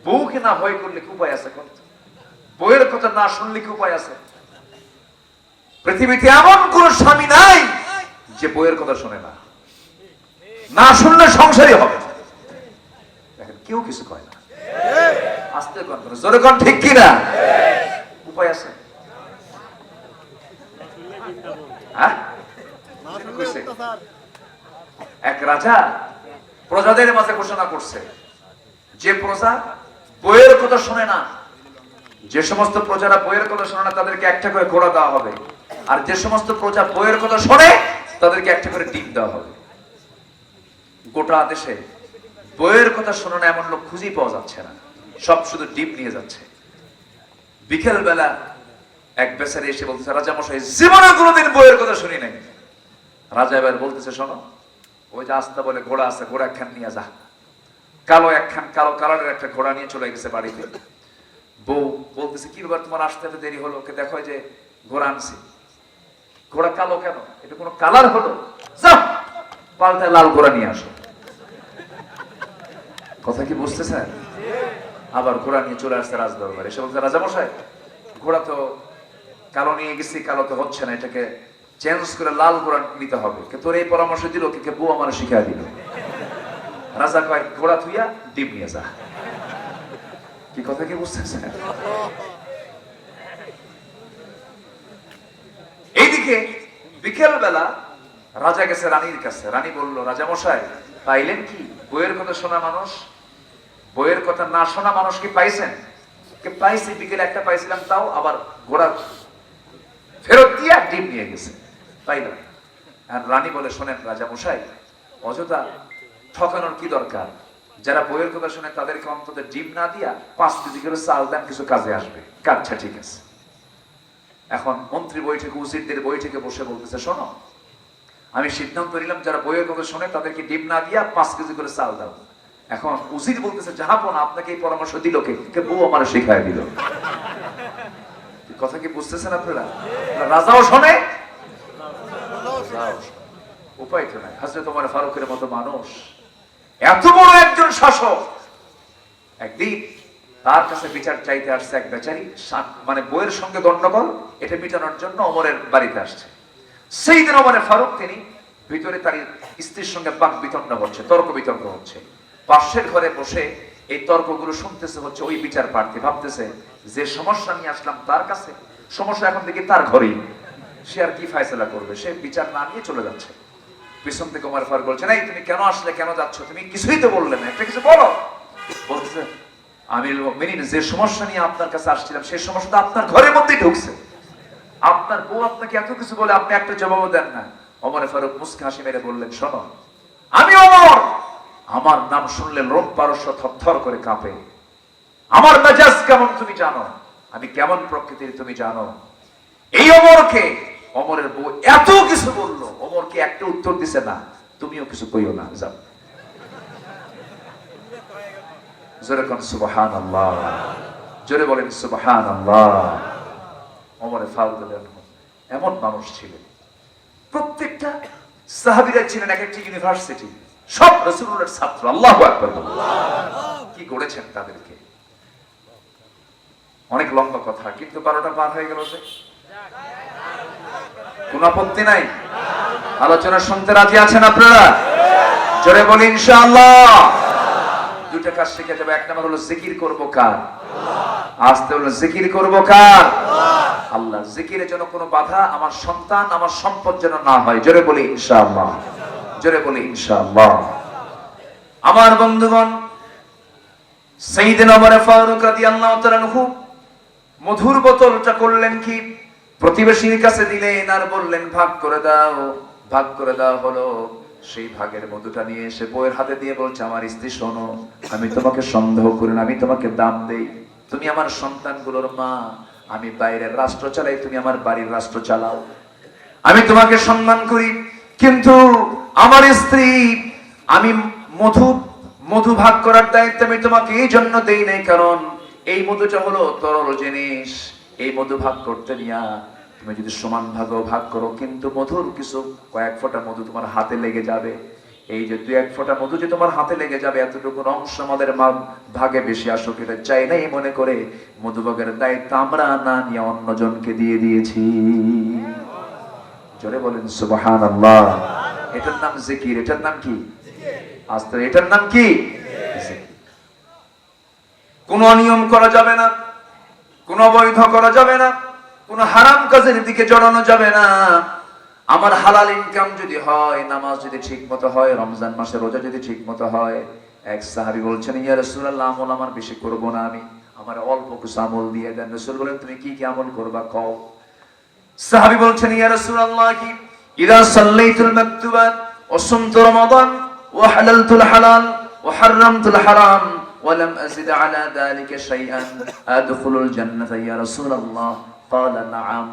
বউকে না ভয় করলে কি উপায় আছে? বউয়ের কথা না শুনলে কি উপায় আছে? পৃথিবীতে এমন কোন স্বামী নাই যে বউয়ের কথা শুনে না, না শুনলে সংসারই হবে। দেখেন, কেউ কিছু কয় না, আস্তে কোন জোরে কোন, ঠিক কিনা? উপায় আছে? এক রাজা প্রজাদের মাঝে ঘোষণা করছে, যে প্রজা বইয়ের কথা শুনে না, যে সমস্ত প্রজারা বইয়ের কথা শোনে না, তাদেরকে একটা করে ঘোড়া দেওয়া হবে। আর যে সমস্ত প্রজা বইয়ের কথা শোনে, তাদেরকে একটা করে ডিম দেওয়া হবে। গোটা দেশে বইয়ের কথা শোনে না এমন লোক খুঁজেই পাওয়া যাচ্ছে না, সব শুধু ডিম নিয়ে যাচ্ছে। বিকেল বেলা এক বেচারি এসে বলতেছে, রাজা মশাই জীবনে কোনোদিন বইয়ের কথা শুনি নাই। রাজা এবার বলতেছে, শোনো, ওই যে আস্তা বলে ঘোড়া আছে, ঘোড়া একখান নিয়ে যা। কালো একখান, কালো কালারের একটা ঘোড়া নিয়ে চলে গেছে বাড়িতে। বউ বলতেছে, কি ব্যাপার তোমার আসতে এত দেরি হলো? ওকে দেখো যে ঘোড়া আনছি। ঘোড়া কালো কেন? এটা কোনো কালার হলো? যাও পাল্টায় লাল ঘোড়া নিয়ে আসো। কথা কি বুঝতেছেন? আবার ঘোড়া নিয়ে চলে আসছে রাজদরবারে। এসে বলছে, রাজা মশাই ঘোড়া তো কালো নিয়ে গেছি, কালো তো হচ্ছে না, এটাকে চেঞ্জ করে লাল ঘোড়া নিতে হবে। তোর এই পরামর্শ দিল কে? বউ আমার শিখাই দিল। রাজা কয়, ঘোড়া থুইয়া ডিম নিয়ে যা। কি কথা কি বুঝতেছেন? এইদিকে বিকেল বেলা রাজা গেছে রানীর কাছে। রানী বলল, রাজা মশাই পাইলেন কি? বইয়ের কথা শোনা মানুষ, বইয়ের কথা না শোনা মানুষ কি পাইছেন? পাইছি, বিকেলে একটা পাইছিলাম, তাও আবার ঘোড়া ফেরত দিয়ে ডিম নিয়ে গেছে, পাইলাম। আর রানী বলে, শোনেন রাজা মশাই, অযথা ঠকানোর কি দরকার? যারা বইয়ের কথা শুনে তাদেরকে অন্তত ডিম না দিয়া 5 কেজি করে চাল দেন, কিছু কাজে আসবে। আচ্ছা ঠিক আছে। এখন মন্ত্রী বৈঠকে, উজিরদের বৈঠকে বসে বলতেছে, শোনো, আমি সিদ্ধান্ত নিলাম যারা বইয়ের কথা শুনে তাদেরকে ডিম না দিয়া 5 কেজি করে চাল দাও। এখন উজির বলতেছে, জাহাপনা আপনাকে এই পরামর্শ দিল কে? বউ আমার শিখায় দিল। কথা কি বুঝতেছেন আপনারা? রাজাও শোনে, উপায় তো নাই। হযরত ওমর ফারুকের মতো মানুষ, এত বড় একজন শাসক, একদিন তার কাছে বিচার চাইতে আসছে এক বেচারি, মানে বইয়ের সঙ্গে গন্ডগোল, এটা মিটানোর জন্য ওমরের বাড়িতে আসছে। সেই দিন ওমরে ফারুক তিনি ভিতরে তার স্ত্রীর সঙ্গে বাক বিতণ্ডা হচ্ছে, তর্ক বিতর্ক হচ্ছে। পাশের ঘরে বসে এই তর্কগুলো শুনতেছে হচ্ছে ওই বিচার প্রার্থী, ভাবতেছে যে সমস্যা নিয়ে আসলাম তার কাছে, সমস্যা এখন দেখি তার ঘরেই, সে আর কি ফায়সালা করবে, সে বিচার না নিয়ে চলে যাচ্ছে। পিছন থেকে ওমর ফারুক বলছেন, এই তুমি কেন আসলে, কেন যাচ্ছ, তুমি কিছুই তো বললে না, একটা কিছু বলো। বলতেছে, আমিরুল মুমিনিন, যে সমস্যা নিয়ে আপনার কাছে আসছিলাম সেই সমস্যাটা আপনার ঘরের মধ্যেই ঢুকছে, আপনার বউ আপনাকে এত কিছু বলে আপনি একটা জবাব দেন না। ওমর ফারুক মুস্কি হাসি মেরে বললেন, শোনো, আমি ওমর, আমার নাম শুনলে লোম পারস্য থরথর করে কাঁপে, আমার মেজাজ কেমন তুমি জানো, আমি কেমন প্রকৃতির তুমি জানো। এই ওমরকে, ওমরের বউ এত কিছু বললো, ওমরকে একটা উত্তর দিছে না, তুমিও কিছু কইও না, যাও। জোরে কোন সুবহানাল্লাহ, জোরে বলেন সুবহানাল্লাহ। ওমরে ফারুক এমন মানুষ ছিলেন, প্রত্যেকটা সাহাবীরা ছিলেন এক একটা ইউনিভার্সিটি, সব রাসূলুল্লাহর ছাত্র। আল্লাহু আকবার। কি গড়েছেন তাদেরকে। অনেক লম্বা কথা, কিন্তু 12টা পার হয়ে গেল যে, কোন আপত্তি নাই, আলোচনা শুনতে রাজি আছেন আপনারা? জোরে বলি ইনশাআল্লাহ। দুইটা কাজ শিখে যাবে, এক নাম্বার হলো জিকির করব কার, আস্তে হলো জিকির করব কার, আল্লাহ। জিকিরের জন্য কোনো বাধা আমার সন্তান, আমার সম্পদ যেন না হয়। জোরে বলি ইনশাআল্লাহ, জোরে বলি ইনশাআল্লাহ। আমার বন্ধুগণ, সাইয়েদনা ওমর ফারুক রাদিয়াল্লাহু তাআলা আনহু মধুর বোতলটা করলেন কি, প্রতিবেশীর কাছে দিলেন আর বললেন ভাগ করে দাও। ভাগ করে দেওয়া হলো। সেই ভাগের মধুটা নিয়ে এসে বউয়ের হাতে দিয়ে বলছে, আমার স্ত্রী শোনো, আমি তোমাকে সন্দেহ করি না, আমি তোমাকে দাম দেই, তুমি আমার সন্তানগুলোর মা, আমি বাইরের রাষ্ট্র চালাই, তুমি আমার বাড়ির রাষ্ট্র চালাও, আমি তোমাকে সম্মান করি, কিন্তু আমার স্ত্রী, আমি মধু ভাগ করার দায়িত্ব আমি তোমাকে এই জন্য দেই নাই, কারণ এই মধুটা হলো তরল জিনিস, এই মধু ভাগ করতে নিয়া তুমি যদি সমান ভাগও ভাগ করো, কিন্তু মধুর কিছু কয়েক ফোঁটা মধু তোমার হাতে লেগে যাবে। এই যে 2-1 ফোঁটা মধু যে তোমার হাতে লেগে যাবে, এতটুকু অংশ আমাদের ভাগে বেশি আসুক এটা চাই নাই মনে করে মধু ভাগের দায়িত্ব আমরা না নিয়ে অন্যজনকে দিয়ে দিয়েছি। জোরে বলেন সুবহানাল্লাহ। এটার নাম জিকির। এটার নাম কি? আস্তে, এটার নাম কি? কোন অনিয়ম করা যাবে না, কোন অবৈধ করা যাবে না, কোন হারাম কাজের দিকে জড়ানো যাবে না। আমার হালাল ইনকাম যদি হয়, নামাজ যদি ঠিক মতো হয়, রমজান মাসে রোজা যদি ঠিক মতো হয়। এক সাহাবী বলছেন, ইয়া রাসূলুল্লাহ, আমল আমার বেশি করব না, আমি আমার অল্প কিছু আমল দিয়ে দেন। রাসূল বলেন, তুমি কি কি আমল করবা কও। সাহাবী বলছেন, ইয়া রাসূলুল্লাহ, কি ইদা সাল্লাইতুল মাকতুবাত ওয়া সুমতু রমাদান ওয়া হালালতুল হালাল ওয়া হারামতুল হারাম ওয়া লাম আযিদ আলা যালিকা শাইআন আদখুলুল জান্নাতা ইয়া রাসূলুল্লাহ। ক্বালা নাআম।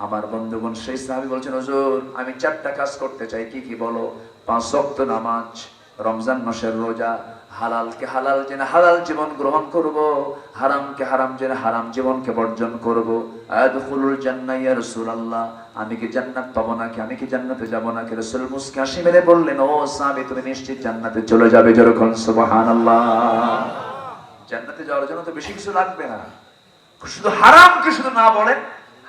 আমার বন্ধুগণ, সেই সাহাবী বলছেন, হুজুর, আমি 4টা কাজ করতে চাই। কি কি বলো? 5 ওয়াক্ত নামাজ, রমজান মাসের রোজা, হালালকে হালাল জেনে হালাল জীবন গ্রহণ করব, হারামকে হারাম জেনে হারাম জীবনকে বর্জন করব। আদখুলুল জান্নাহ ইয়া রাসূলুল্লাহ, আমি কি জান্নাত পাবো নাকি, আমি কি জান্নাতে যাব নাকি? রাসূল মুস্কি হাসি মেরে বললেন, ও সাহাবী, তুমি নিশ্চিত জান্নাতে চলে যাবে। যেরকম সুবহানাল্লাহ। জান্নাতে যাওয়ার জন্য তো বেশি কিছু লাগবে না, শুধু হারামকে শুধু না বলেন,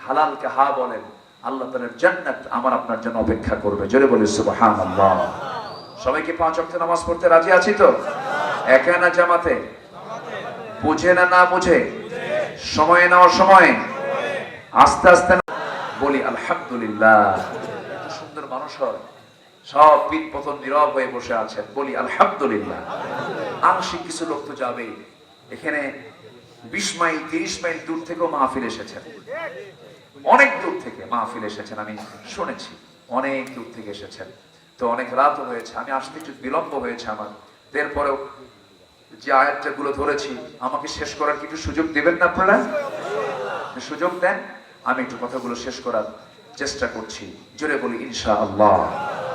হালালকে হা বলেন, আল্লাহ তাআলার জান্নাত আমার আপনার জন্য অপেক্ষা করবে। জোরে বলি সুবহানাল্লাহ। সবাইকে 5 ওয়াক্ত নামাজ পড়তে রাজি আছি তো? একা না জামাতে? বুঝে না না বুঝে? সময়ে না অসময়ে? আস্তে আস্তে না? বলি আলহামদুলিল্লাহ। এত সুন্দর মানুষ হয়, সব পিঠ পতন নীরব হয়ে বসে আছেন, বলি আলহামদুলিল্লাহ। আংশিক কিছু লোক তো যাবেই। এখানে 20 মাইল 30 মাইল দূর থেকেও মাহফিল এসেছেন, অনেক দূর থেকে মাহফিল এসেছেন, আমি শুনেছি অনেক দূর থেকে এসেছেন। তো অনেক রাতও হয়েছে, আমি আসতে একটু বিলম্ব হয়েছে আমার। এরপরেও যে আয়াতটা গুলো ধরেছি, আমাকে শেষ করার কিছু সুযোগ দিবেন না আপনারা? সুযোগ দেন, আমি একটু কথাগুলো শেষ করার চেষ্টা করছি। জোরে বলি ইনশাআল্লাহ,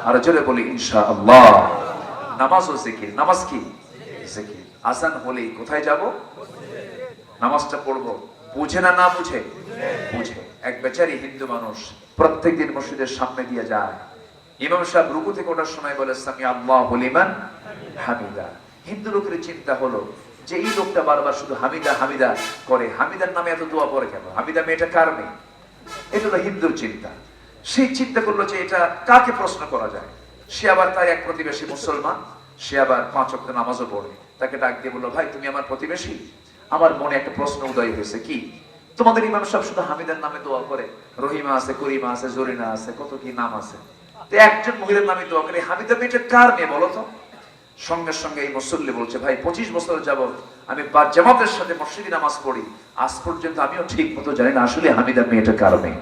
আর জোরে বলি ইনশাআল্লাহ। নামাজ ও জিকির। নামাজ কি? জিকির। আজান হলেই কোথায় যাব? নামাজটা পড়বো। বুঝে না না বুঝে? বুঝে। এক বেচারি হিন্দু মানুষ প্রত্যেকদিন মসজিদের সামনে দিয়ে যায়, ইমাম সাহেব রুকু থেকে ওঠার সময় বলে সামি আল্লাহু লিমান হামিদা। হিন্দু লোকের চিন্তা হলো, যে এই লোকটা বারবার শুধু হামিদা হামিদা করে, হামিদার নামে এত দোয়া পড়ে কেন? হামিদা মেয়েটা কার মেয়ে? এটা হলো হিন্দুর চিন্তা। সেই চিন্তা করলো যে এটা কাকে প্রশ্ন করা যায়। সে আবার তার এক প্রতিবেশী মুসলমান, সে আবার 5 ওয়াক্ত নামাজও পড়ে। তাকে ডাক দিয়ে বললো, ভাই তুমি আমার প্রতিবেশী, আমার মনে একটা প্রশ্ন উদয় হয়েছে। কি? তোমাদের ইমাম সাহেব শুধু হামিদার নামে দোয়া করে, রহিমা আছে, করিমা আছে, জরিনা আছে, কত কি নাম আছে, তো একজন মহিলার নামে দোয়া করে, হামিদা মেয়েটা কার মেয়ে বলো তো? সঙ্গে সঙ্গে এই মুসল্লি বলছে, ভাই 25 বছর যাবত আমি জামাতের সাথে মসজিদে নামাজ পড়ি, আজ পর্যন্ত আমিও ঠিক মতো জানি না আসলে হামিদা মেয়েটা কার মেয়ে।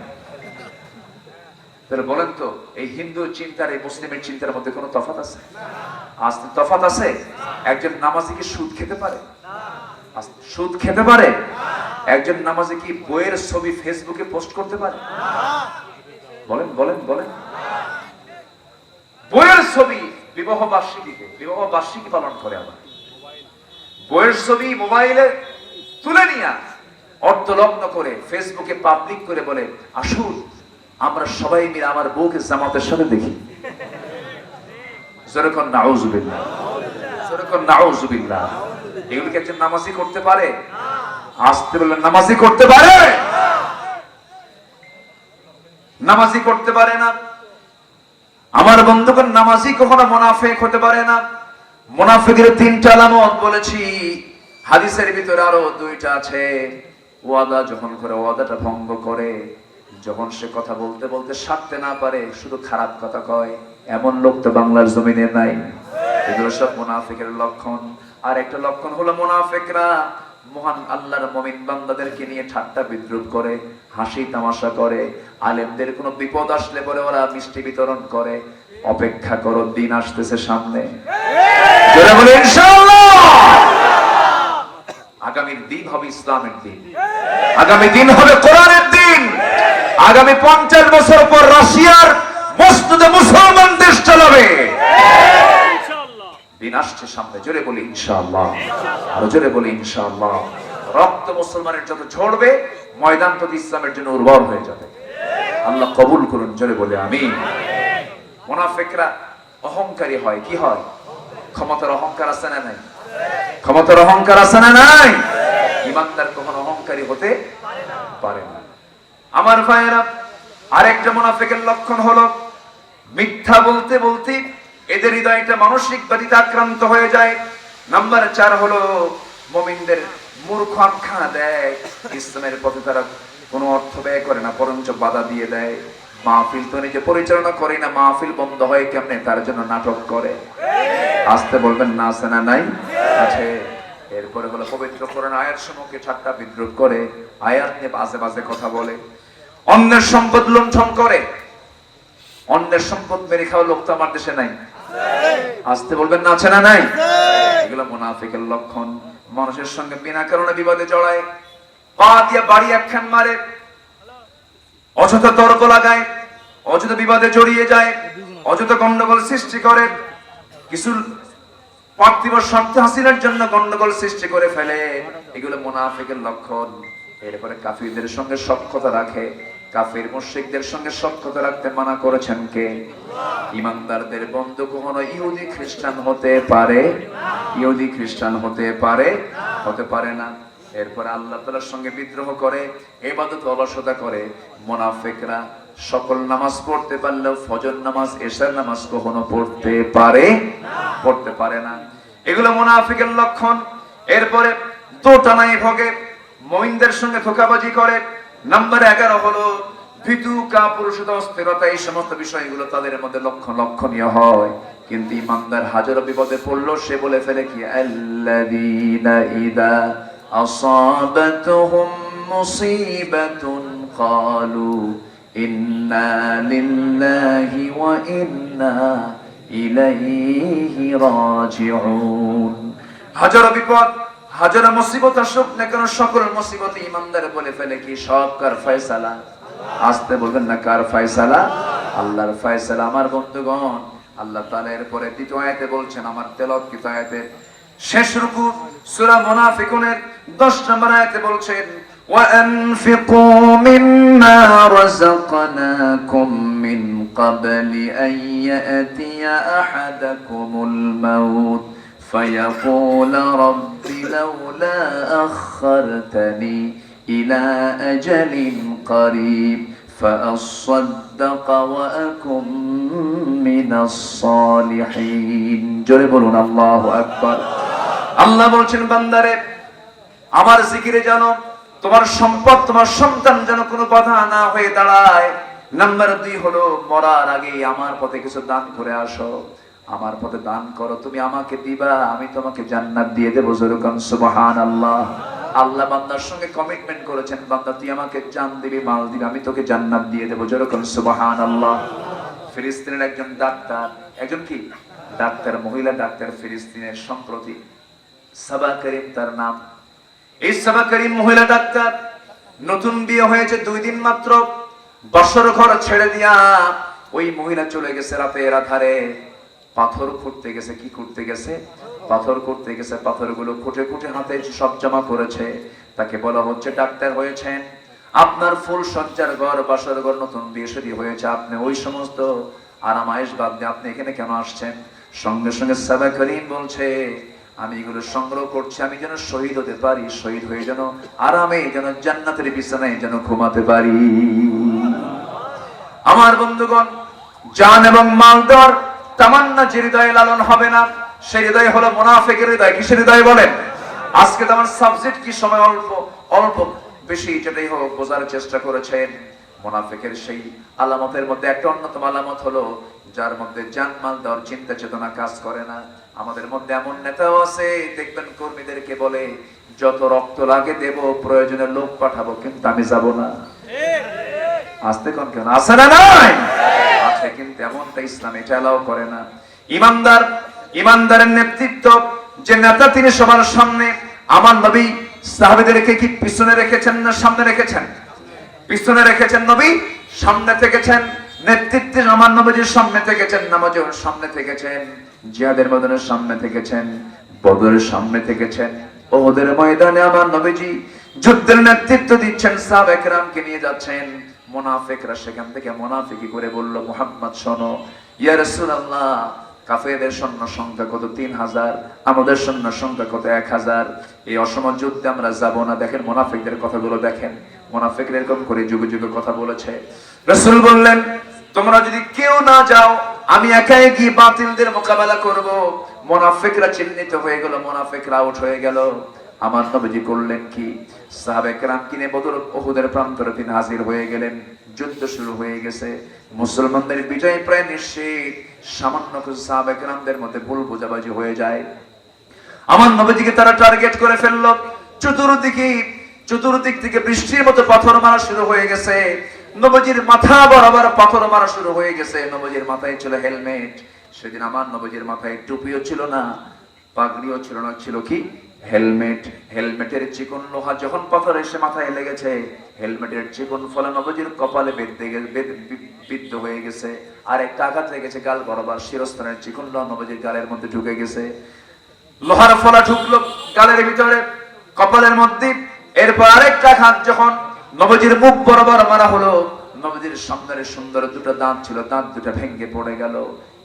তাহলে বলেন তো, এই হিন্দু চিন্তার এই মুসলিমের চিন্তার মধ্যে কোনো তফাৎ আছে? আজ তফাৎ আছে? একজন নামাজি কি সুদ খেতে পারে? সুদ খেতে পারে? একজন নামাজি কি বইয়ের ছবি ফেসবুকে পোস্ট করতে পারে? বলেন বলেন বলেন। বইয়ের ছবি বিবাহ বার্ষিকী পালন করে, আবার বইয়ের ছবি মোবাইলে তুলে নিয়ে অর্ধলগ্ন করে ফেসবুকে পাবলিক করে বলে, আসুন আমরা সবাই মিলে আমার বউকে জামাতের সাথে দেখি। যেরকম নাউজুবিল্লাহ, যেরকম নাউজুবিল্লাহ। এগুলো কি একজন নামাজি করতে পারে? আসতে বললেন, নামাজি করতে পারে? নামাজি করতে পারে না। আমার বন্ধুগণ, নামাজি কখনো মুনাফিক হতে পারে না। মুনাফিকের 3টা আলামত বলেছি, হাদিসের ভিতরে আরো 2টা আছে। ওয়াদা যখন করে, ওয়াদাটা ভঙ্গ করে, যখন সে কথা বলতে বলতে সারতে না পারে শুধু খারাপ কথা কয়, এমন লোক তো বাংলার জমিনে নাই। এগুলো সব মুনাফিকের লক্ষণ। আর একটা লক্ষণ হলো, মুনাফিকরা মহান আল্লাহর মুমিন বান্দাদেরকে নিয়ে ঠাট্টা বিদ্রুপ করে, হাসি তামাশা করে, আলেমদের কোনো বিপদ আসলে পরে ওরা মিষ্টি বিতরণ করে। অপেক্ষা করো, দিন আসতেছে সামনে, জোরে বলে ইনশাআল্লাহ। আগামীর দিন হবে ইসলামের দিন, আগামী দিন হবে কোরআনের দিন। আগামী 50 বছর পর রাশিয়ার মসজিদে মুসলমান দেশ চালাবে। দিন আসছে সামনে, জোরে বলি ইনশাআল্লাহ, আরো জোরে বলি ইনশাআল্লাহ। রক্ত মুসলমানের যত ঝরবে, ময়দান তো ইসলামের জন্য উর্বর হয়ে যাবে। আল্লাহ কবুল করুন, জোরে বলে আমিন। মুনাফিকরা অহংকারী হয়। কি হয়? ক্ষমতার অহংকার আছে না নাই? ক্ষমতার অহংকার আছে না নাই? ইমানদার কখনো অহংকারী হতে পারে না। আমার ভাইয়েরা, আরেকটা মুনাফিকের লক্ষণ হলো, মিথ্যা বলতে বলতে এদের হৃদয়টা মানসিক ব্যাধিতে আক্রান্ত হয়ে যায়। নাম্বার 4 হলো, মুমিনদের মূর্খ আখ্যা দেয়। ইসলামের পথে তারা কোনো অর্থ ব্যয় করে না, বরঞ্চ বাধা দিয়ে দেয়। মাহফিল তো নিজে পরিচালনা করে না, মাহফিল বন্ধ হয় কেমনে তার জন্য নাটক করে। আসতে বলবেন না, আছে না নাই? আছে। এরপরে হলো, পবিত্র কোরআন আয়াত সমূহকে ঠাট্টা বিদ্রুপ করে, আয়াত নিয়ে বাজে বাজে কথা বলে, অন্যের সম্পদ লুণ্ঠন করে। অন্যের সম্পদ মেরে খাওয়া লোক তো আমার দেশে নাই। আসতে বলবেন না, আছে না নাই? এগুলো মুনাফিকের লক্ষণ। মানুষের সঙ্গে বিনা কারণে বিবাদে জড়ায়, পা দিয়ে বাড়ি একখান মারে, অযথা তর্ক লাগায়, অযথা বিবাদে জড়িয়ে যায়, অযথা গন্ডগোল সৃষ্টি করে। কিছু পার্থিব স্বার্থ হাসিলের জন্য গন্ডগোল সৃষ্টি করে ফেলে। এগুলো মুনাফিকের লক্ষণ। এরপরে কাফিরদের সঙ্গে সখ্যতা রাখে। কাফির মুশরিকদের সঙ্গে সখ্যতা রাখতে মানা করেছেন কে? ইমানদারদের বন্ধু কখনো ইহুদি খ্রিস্টান হতে পারে? ইহুদি খ্রিস্টান হতে পারে? হতে পারে না। এরপরে আল্লাহ তাআলার সঙ্গে বিদ্রোহ করে, ইবাদত অলসতা করে। মুনাফিকরা সকল নামাজ পড়তে পারলেও ফজর নামাজ, এশার নামাজ কখনো পড়তে পারে না। এগুলো মুনাফিকের লক্ষণ। এরপরে দোটানায় ভোগে, মুমিনদের সঙ্গে ধোঁকাবাজি করে। নাম্বার 11 হলো, ভীতু কাপুরুষতা, অস্থিরতা, এই সমস্ত বিষয়গুলো তাদের মধ্যে লক্ষণীয় হয়। কিন্তু ইমানদার হাজারো বিপদে পড়লো, সে বলে ফেলে কি, আল্লাযীনা ইযা আসাবাতুহুম মুসিবাতুন ক্বালু ইন্না লিল্লাহি ওয়া ইন্না ইলাইহি রাজিউন। হাজারো বিপদ, হাজারো মুসিবত আসুক না কেন, সকল মুসিবতে ইমানদার বলে ফেলে কি, সব কার ফয়সালা? আসতে বলবেন না, কার ফয়সালা? আল্লাহর ফয়সালা। আমার বন্ধুগণ, আল্লাহ তাআলা এরপরে 2য় আয়াতে বলছেন, আমার তেলাওয়াতকৃত আয়াতে শেষ রুকু সূরা মুনাফিকুনের 10 নম্বর আয়াতে বলছেন, وَأَنفِقُوا مِمَّا رَزَقْنَاكُم مِّن قَبْلِ أَن يَأْتِيَ أَحَدَكُمُ الْمَوْتُ فَيَقُولَ رَبِّ রব্বি লাউলা আখখারতানি ইলা আজালিন করিব فأصدق وأكن من الصالحين জোরে বলুন আল্লাহু আকবার। আল্লাহ বলছেন বান্দারে আমার জিকিরে জানো তোমার সম্পদ তোমার সন্তান যেন কোনো বাধা না হয়ে দাঁড়ায়। নাম্বার 2 হলো মরার আগে আমার পথে কিছু দান করে আসো, আমার পথে দান করো, তুমি আমাকে দিবা, আমি তোমাকে জান্নাত দিয়ে দেব। জোরে বলুন সুবহানাল্লাহ। আল্লাহ বান্দার সঙ্গে কমিটমেন্ট করেছেন, বান্দা তুই আমাকে জান দিবি, মাল দিবি, আমি তোকে জান্নাত দিয়ে দেব। জোরে বলুন সুবহানাল্লাহ। ফিলিস্তিনের একজন ডাক্তার, একজন কি ডাক্তার, মহিলা ডাক্তার, ফিলিস্তিনের সম্প্রতি সাবা করিম তার নাম। এই সাবা করিম মহিলা ডাক্তার নতুন বিয়ে হয়েছে 2 দিন মাত্র, বসর ঘর ছেড়ে দিয়া ওই মহিলা চলে গেছে রাতের আধারে পাথর খুঁড়তে গেছে। কি করতে গেছে? পাথর করতে গেছে। পাথরগুলো খুঁটে খুঁটে হাতে সব জমা করেছে। তাকে বলা হচ্ছে ডাক্তার হয়েছেন, আপনার ফুল সজ্জার ঘর, বাসর ঘর, নতুন বিয়ে শাদী হয়েছে, আপনি ওই সমস্ত আরামায়েশ বাদ দিয়ে আপনি এখানে কেন আসছেন? সঙ্গে সঙ্গে সাবা করিম বলছে আমি এগুলো সংগ্রহ করছি আমি যেন শহীদ হতে পারি, শহীদ হয়ে যেন আরামে যেন জান্নাতের বিছানায় যেন ঘুমাতে পারি। আমার বন্ধুগণ, জান এবং মাল দেওয়ার তামান্না যে হৃদয়ে লালন হবে না, সেই হৃদয় হলো মুনাফিকের হৃদয়। কিসের হৃদয় বলেন? আজকে তো আমার সাবজেক্ট কি সময় অল্প অল্প বেশি যেটাই হোক বোঝার চেষ্টা করেছেন। মুনাফিকের সেই আলামতের মধ্যে একটা অন্যতম আলামত হলো যার মধ্যে জান মাল দেওয়ার চিন্তা চেতনা কাজ করে না। আমাদের মধ্যে এমন নেতাও আছে দেখবেন কর্মীদেরকে বলে যত রক্ত লাগে দেব, প্রয়োজনে লোক পাঠাবো, কিন্তু আমি যাব না। আসতে কোন কেন আছে না? নাই আছে, কিন্তু এমনটা ইসলাম এটা এলাও করে না। ইমানদার, ইমানদারের নেতৃত্ব যে নেতা তিনি সবার সামনে। আমার নবী সাহাবীদেরকে কি পিছনে রেখেছেন না সামনে রেখেছেন? পিছনে রেখেছেন, নবী সামনে থেকেছেন। নেতৃত্বে আমার নবীর সামনে থেকেছেন, নামাজের সামনে থেকেছেন, জিহাদের ময়দানের সামনে থেকেছেন, বদরের সামনে থেকেছেন, ওহদের ময়দানে আমার নবীজি যুদ্ধের নেতৃত্ব দিচ্ছেন, সাহাবায়ে কেরামকে নিয়ে যাচ্ছেন। মুনাফিকরা সেখান থেকে মুনাফিকি করে বলল মুহাম্মদ শোনো, ইয়া রাসূলুল্লাহ কাফেরদের সৈন্য সংখ্যা কত? 3000, আমাদের সৈন্য সংখ্যা কত? 1000। এই অসম যুদ্ধে আমরা যাব না। দেখেন মুনাফিকদের কথাগুলো দেখেন, মুনাফিকরা এরকম করে যুগে যুগে কথা বলেছে। রাসূল বললেন তোমরা যদি কেউ না যাও আমি একাই গিয়ে বাতিলদের মোকাবেলা করব। মুনাফিকরা চিহ্নিত হয়ে গেল, মুনাফিকরা আউট হয়ে গেল। আমার নবীজি করলেন কি? সাহাবায়ে কেরাম কিনে বদর উহুদের প্রান্তরে তিনি হাজির হয়ে গেলেন। যুদ্ধ শুরু হয়ে গেছে, মুসলমানদের বিজয় প্রায় নিশ্চিত। সামান্য কিছু সাহাবায়ে কেরামদের মধ্যে ভুল বোঝাবুঝি হয়ে যায়, আমার নবীজিকে তারা টার্গেট করে ফেললো। চতুর্দিক থেকে বৃষ্টির মতো পাথর মারা শুরু হয়ে গেছে। নবীজির মাথা বরাবর পাথর মারা শুরু হয়ে গেছে। নবীজির মাথায় ছিল হেলমেট। সেদিন আমার নবীজির মাথায় টুপিও ছিল না, পাগড়িও ছিল না, ছিল কি? হেলমেট। হেলমেটের চিকন লোহা যখন পাথর এসে মাথায় লেগেছে, হেলমেটের চিকন ফলে নবীজির কপালে বিদ্ধ হয়ে গেছে। আর একটা আঘাত লেগেছে গাল বরাবর, শিরস্থানের চিকন লোহা নবীজির গালের মধ্যে ঢুকে গেছে। লোহার ফলা ঢুকলো গালের ভিতরে, কপালের মধ্যে। এরপর আরেকটা আঘাত যখন নবীজির মুখ বরাবর মারা হলো, নবীজির সামনের সুন্দর দুটো দাঁত ছিল, দাঁত দুটো ভেঙে পড়ে গেল।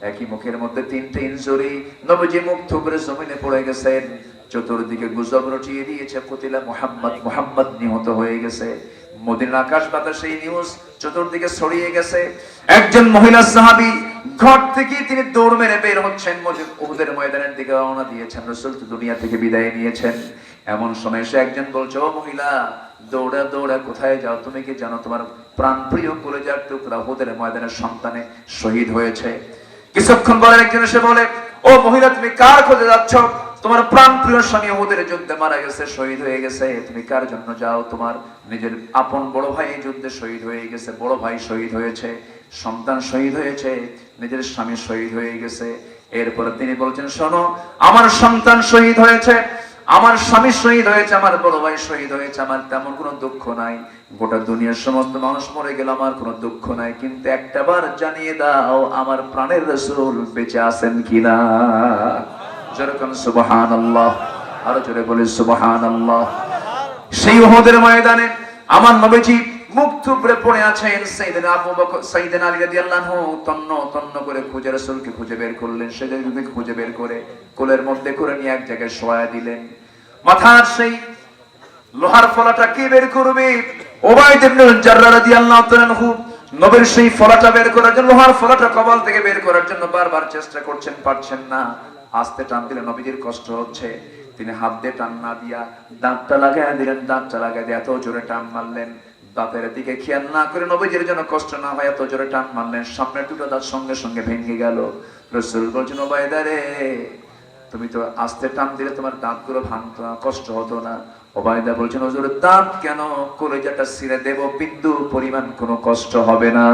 একই মুখের মধ্যে 3টে ইনজুরি। নবীজি মুখ থুবড়ে জমিনে পড়ে গেছেন। চতুর্দিকে গুজব রটিয়ে দিয়েছে কতিলা মুহাম্মদ, মুহাম্মদ নিহত হয়ে গেছে। মদিনার আকাশ বাতাসে এই নিউজ চতুর্দিকে ছড়িয়ে গেছে। একজন মহিলা সাহাবী ঘর থেকে তিনি দৌড় মেরে বের হচ্ছেন, উহুদের ময়দানের দিকে রওনা দিয়েছেন। রাসূল তো দুনিয়া থেকে বিদায় নিয়েছেন। এমন সময় সে একজন বলছে, ও মহিলা দৌড়া দৌড়া কোথায় যাও? তুমি কি জানো তোমার প্রাণপ্রিয় কলেজার টুকরা উহুদের ময়দানের সন্তানে শহীদ হয়েছে? কিছুক্ষণ পরে একজন এসে বলে, ও মহিলা তুমি কার খোঁজে যাচ্ছ? তোমার প্রাণপ্রিয় স্বামী উহুদের যুদ্ধে মারা গেছে, শহীদ হয়ে গেছে। তুমি কার জন্য যাও? তোমার নিজের আপন বড় ভাই এই যুদ্ধে শহীদ হয়ে গেছে, বড় ভাই শহীদ হয়েছে, সন্তান শহীদ হয়েছে, নিজের স্বামী শহীদ হয়ে গেছে। এরপরে তিনি বলছেন, শোনো, আমার সন্তান শহীদ হয়েছে, আমার স্বামী শহীদ হয়েছে, আমার বড় ভাই শহীদ হয়েছে, আমার তেমন কোনো দুঃখ নাই। গোটা দুনিয়ার সমস্ত মানুষ মরে গেল, আমার কোনো দুঃখ নাই, কিন্তু একটাবার জানিয়ে দাও আমার প্রাণের রাসূল বেঁচে আছেন কিনা। যেরকম সুবহানাল্লাহ, আরো জোরে বলে সুবহানাল্লাহ। সেই উহুদের ময়দানে আমার নবীজি মুখ থুবড়ে পড়ে আছেন। সাইয়েদনা আবু বকর, সাইয়েদনা আলী রাদিয়াল্লাহু আনহু তন্ন তন্ন করে খুঁজে রাসূলকে খুঁজে বের করলেন। সেদিকে খুঁজে বের করে কোলের মধ্যে করে নিয়ে এক জায়গায় শোয়া দিলেন। মাথার সেই লোহার ফলাটা কে বের করবে? উবাইদ ইবনে জাররাহ রাদিয়াল্লাহু তাআলা আনহু নবীর সেই ফলাটা বের করার জন্য, লোহার ফলাটা কপাল থেকে বের করার জন্য বারবার চেষ্টা করছেন, পারছেন না। আস্তে টান দিলে নবীজির কষ্ট হচ্ছে, তিনি হাত দিয়ে টান না দিয়া দাঁতটা লাগায় দিলেন। দাঁতটা লাগায় দিয়ে এত জোরে টান মারলেন, দাঁতের দিকে খেয়াল না করে নবীজির জন্য কষ্ট না হয় এত জোরে টান মারলেন, সামনের দুটো দাঁত সঙ্গে সঙ্গে ভেঙে গেল। রাসূল বলছেন, উবাইদা রে, তুমি তো আস্তে টান দিলে তোমার দাঁতগুলো ভাঙতো না, কষ্ট হতো না। উবাইদা বলছেন, হুজুর দাঁত কেন, কলিজাটা ছিঁড়ে দেব, বিন্দু পরিমাণ কোনো কষ্ট হবে না।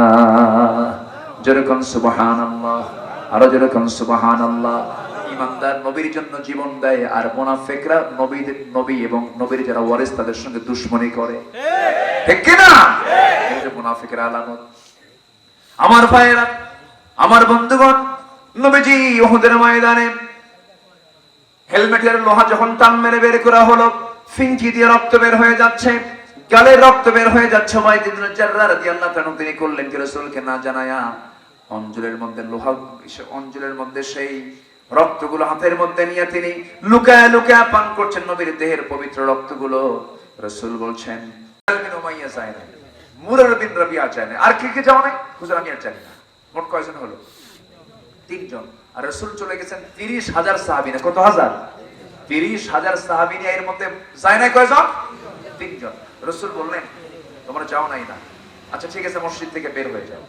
যেরকম সুবহানাল্লাহ, আরো যেরকম সুবহানাল্লাহ। ইমানদার নবীর জন্য জীবন দেয়, আর মুনাফিকরা নবী এবং নবীর যারা ওয়ারিস তাদের সঙ্গে দুশমনি করে, ঠিক কি না? এই যে মুনাফিকের আলামত। আমার ভাইয়েরা, আমার বন্ধুগণ, নবীজি উহুদের ময়দানে হেলমেটের লোহা যখন টান মেরে বের করা হলো, ফিঞ্চি দিয়ে রক্ত বের হয়ে যাচ্ছে, গালের রক্ত বের হয়ে যাচ্ছে। উবাইদ ইবনে জাররাহ রাদিয়াল্লাহু তাআলা তিনি করলেন কি, রাসূলকে না জানায়া অঞ্জলের মধ্যে লোহা, অঞ্জলের মধ্যে সেই রক্তগুলো হাতের মধ্যে নিয়ে তিনি লুকায়া লুকায়া পান করছেন নবীর দেহের পবিত্র রক্তগুলো। রাসূল বলছেন, বিন উমাইয়া যায় না, মুরার বিন রাবিয়া যায় না, আর কে কে যাও নাই? হুজুর আমি আর জানি না। মোট কয়জন হলো? 3 জন। আর রাসূল চলে গেছেন 30,000 সাহাবী না, কত হাজার? 30,000 সাহাবী নিয়ে, এর মধ্যে যায় না কয়জন? 3 জন। রাসূল বললেন, তোমরা যাও নাই না, আচ্ছা ঠিক আছে, মসজিদ থেকে বের হয়ে যাও।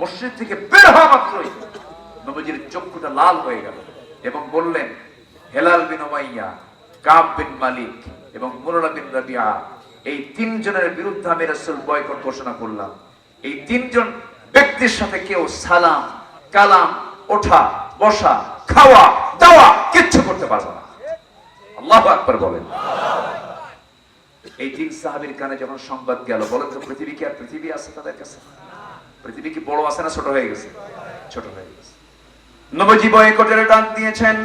মসজিদ থেকে বের হওয়া মাত্রই নবীজির চক্ষুটা লাল হয়ে গেল এবং বললেন, হেলাল বিন উমাইয়া, কাব বিন মালিক এবং মুরারা বিন রাবিয়া, এই 3 জনের বিরুদ্ধে আমি রাসূল বয়কট ঘোষণা করলাম। এই 3 জন ব্যক্তির সাথে কেউ সালাম কালাম, ওঠা বসা, খাওয়া দাওয়া কিচ্ছু করতে পারবে না। আল্লাহু আকবার বলেন। এই 3 সাহাবীর কানে যখন সংবাদ গেল, বলেন তো পৃথিবী কি আর পৃথিবী আছে তাদের কাছে? পৃথিবী কি বড় আছে না ছোট হয়ে গেছে? ছোট হয়ে গেছে। নবীজি বয়কটের ডাক দিয়েছেন।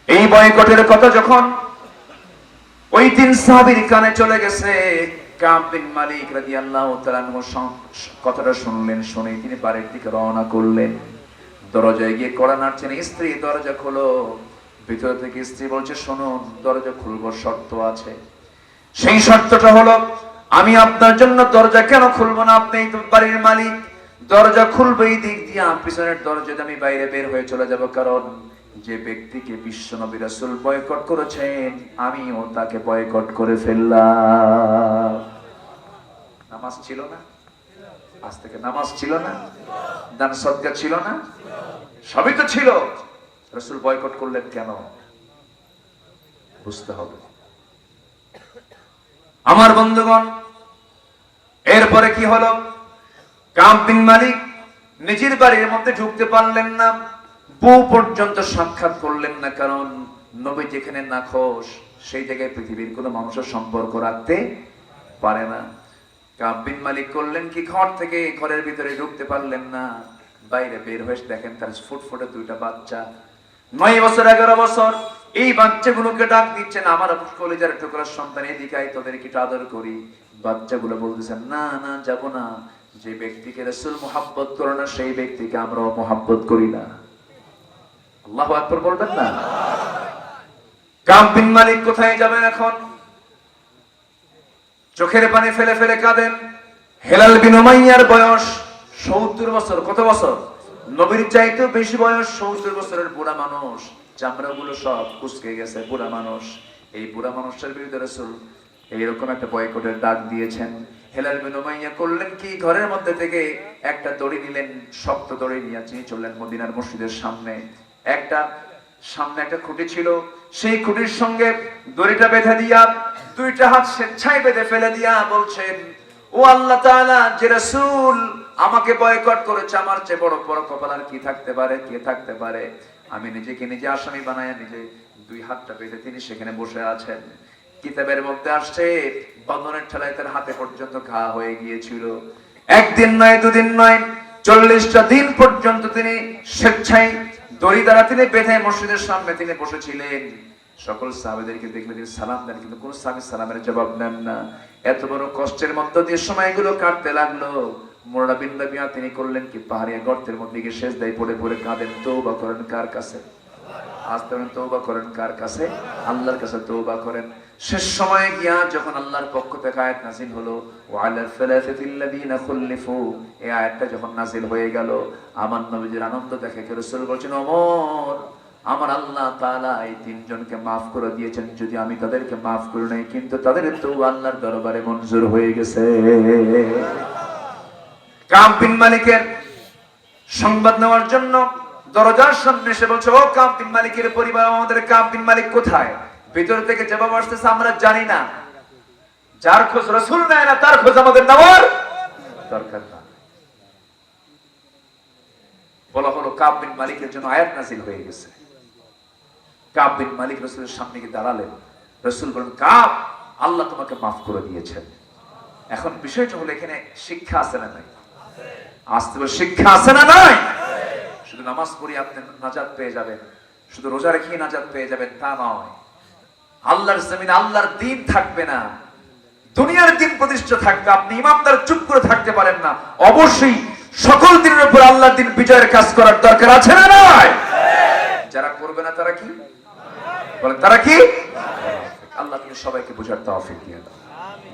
এই বয়কটের কথা যখন ওই 3 সাহাবীর কানে চলে গেছে, কাব বিন মালিক রাদিয়াল্লাহু তাআলা কথাটা শুনলেন, শুনে তিনি বাড়ির দিকে রওনা করলেন। দরজায় গিয়ে কড়া নাড়ছেন, স্ত্রী দরজা খোলো। ভিতর থেকে স্ত্রী বলছে, শোনো, দরজা খুলবো, শর্ত আছে। সেই শর্তটা হলো, আমি আপনার জন্য দরজা কেন খুলবো না, আপনি তো বাড়ির মালিক, দরজা খুলবো এই দিক দিয়ে, পিছনের দরজাতে আমি বাইরে বের হয়ে চলে যাব, কারণ যে ব্যক্তিকে বিশ্ব নবী রাসূল বয়কট করেছেন, আমিও তাকে বয়কট করে ফেললাম। নামাজ ছিল না, আজ থেকে নামাজ ছিল না, দান সদকা ছিল না, সবই তো ছিল। রাসূল বয়কট করলেন কেন? বুঝতে হবে। আমার বন্ধুগণ, এরপরে কি হলো? কাব বিন মালিক নিজের বাড়ির মধ্যে ঢুকতে পারলেন না, বউ পর্যন্ত সাক্ষাৎ করলেন না, কারণ নবী যেখানে নাখোশ সেই জায়গায় পৃথিবীর কোনো মানুষের সম্পর্ক রাখতে পারে না। কাব বিন মালিক করলেন কি, ঘর থেকে ঘরের ভিতরে ঢুকতে পারলেন না, বাইরে বের হয়ে দেখেন তার ফুটফুটে 2টা বাচ্চা, 9 বছর 11 বছর। এই বাচ্চাগুলোকে ডাক দিচ্ছেন, আমার কলিজার টুকরার সন্তান, এদিকে আয়, তোদেরকে একটু আদর করি। বাচ্চাগুলো বলতেছেন, না না, যাব না। যে ব্যক্তিকে রাসূল মুহাব্বত করে না, সেই ব্যক্তিকে আমরাও মুহাব্বত করি না। আল্লাহু আকবার বলবেন না? কাব বিন মালিক কোথায় যাবেন এখন? চোখের পানি ফেলে ফেলে কাঁদেন। হেলাল বিন উমাইয়ার বয়স 70 বছর। কত বছর? নবীর চাইতে বেশি বয়স, 70 বছরের বুড়া মানুষ, চামড়াগুলো সব কুঁচকে গেছে, বুড়া মানুষ। এই বুড়া মানুষের বিরুদ্ধে রাসূল এইরকম একটা বয়কটের ডাক দিয়েছেন। হেলাল বিন উমাইয়া করলেন কি, ঘরের মধ্যে থেকে একটা দড়ি নিলেন, শক্ত দড়ি নিয়ে তিনি চললেন মদিনার মসজিদের সামনে। সামনে একটা খুঁটি ছিল, সেই খুঁটির সঙ্গে দড়িটা বেঁধে দিয়া 2টা হাত স্বেচ্ছায় বেঁধে ফেলে দিয়া বলছেন, ও আল্লাহ তাআলা, যে রাসূল আমাকে বয়কট করেছে, আমার চেয়ে বড় বড় কপাল আর কি থাকতে পারে, কে থাকতে পারে? আমি নিজেকে নিজে আসামি বানায়া নিজে 2 হাতটা বেঁধে তিনি সেখানে বসে আছেন। কিতাবের মধ্যে আসছে, বাঁধনের ঠেলায় তার হাতে পর্যন্ত ঘা হয়ে গিয়েছিল। 1 দিন নয়, 2 দিন নয়, 40টা দিন পর্যন্ত তিনি স্বেচ্ছায় দড়ি দ্বারা তিনি বেঁধে মসজিদের সামনে তিনি বসেছিলেন। সকল সাহাবীদেরকে দেখলে তিনি সালাম দেন, কিন্তু কোন সাহাবী সালামের জবাব নেন না। এত বড় কষ্টের মধ্যে দিয়ে সময়গুলো কাটতে লাগলো। মুরারা বিন রাবিয়া তিনি করলেন কি, পাহাড়িয়া গর্তের মধ্যে গিয়ে সেজদায় পড়ে পড়ে কাঁদেন, তওবা করেন কার কাছে? আস্তে তওবা করেন কার কাছে? আল্লাহর কাছে তওবা করেন। শেষ সময়ে গিয়া যখন আল্লাহর পক্ষ থেকে আয়াত নাযিল হলো ওয়ালা সালাসাতিল্লাযিনা খুল্লিফু, এই আয়াতটা যখন নাযিল হয়ে গেল, আমার নবীজির আনন্দ দেখে রাসূল বলেছেন, ওমর আমার আল্লাহ তাআলা এই তিনজনকে maaf করে দিয়েছেন, যদি আমি তাদেরকে maaf করি নাই, কিন্তু তাদের তওবা আল্লাহর দরবারে মঞ্জুর হয়ে গেছে। কাব বিন মালিকের সংবাদ নেওয়ার জন্য দরজার সামনে এসে বলছে, ও কাব বিন মালিকের পরিবার, আমাদের কাব বিন মালিক কোথায়? ভিতর থেকে জবাব আসতেছে, আমরা জানি না। যার খোঁজ রাসূল নেয় না, তার খোঁজ আমাদের নেওয়ার দরকার না। বলা হলো কাব বিন মালিকের জন্য আয়াত নাযিল হয়ে গেছে। কাব বিন মালিক রাসূলের সামনে গিয়ে দাঁড়ালেন। রাসূল বলেন, কাব, আল্লাহ তোমাকে maaf করে দিয়েছেন। এখন বিষয়টা হলো এখানে শিক্ষা আছে না নাই? আসতে শিক্ষা আছে না নাই? শুধু নামাজ পড়ি আপনি নাজাত পেয়ে যাবেন, শুধু রোজা রেখে নাজাত পেয়ে যাবেন তা নয়। আল্লাহর জমিনে আল্লাহর দ্বীন থাকবে না, দুনিয়ার দ্বীন প্রতিষ্ঠা থাকবে। আপনি ইমানদার চুপ করে থাকতে পারেন না। অবশ্যই সকল দ্বীনের উপর আল্লাহর দ্বীন বিজয়ের কাজ করার দরকার আছে না নাই? যারা করবে না তারা কি বলেন? তারা কি? আল্লাহ তুমি সবাইকে বোঝার তৌফিক দিয়ে দাও।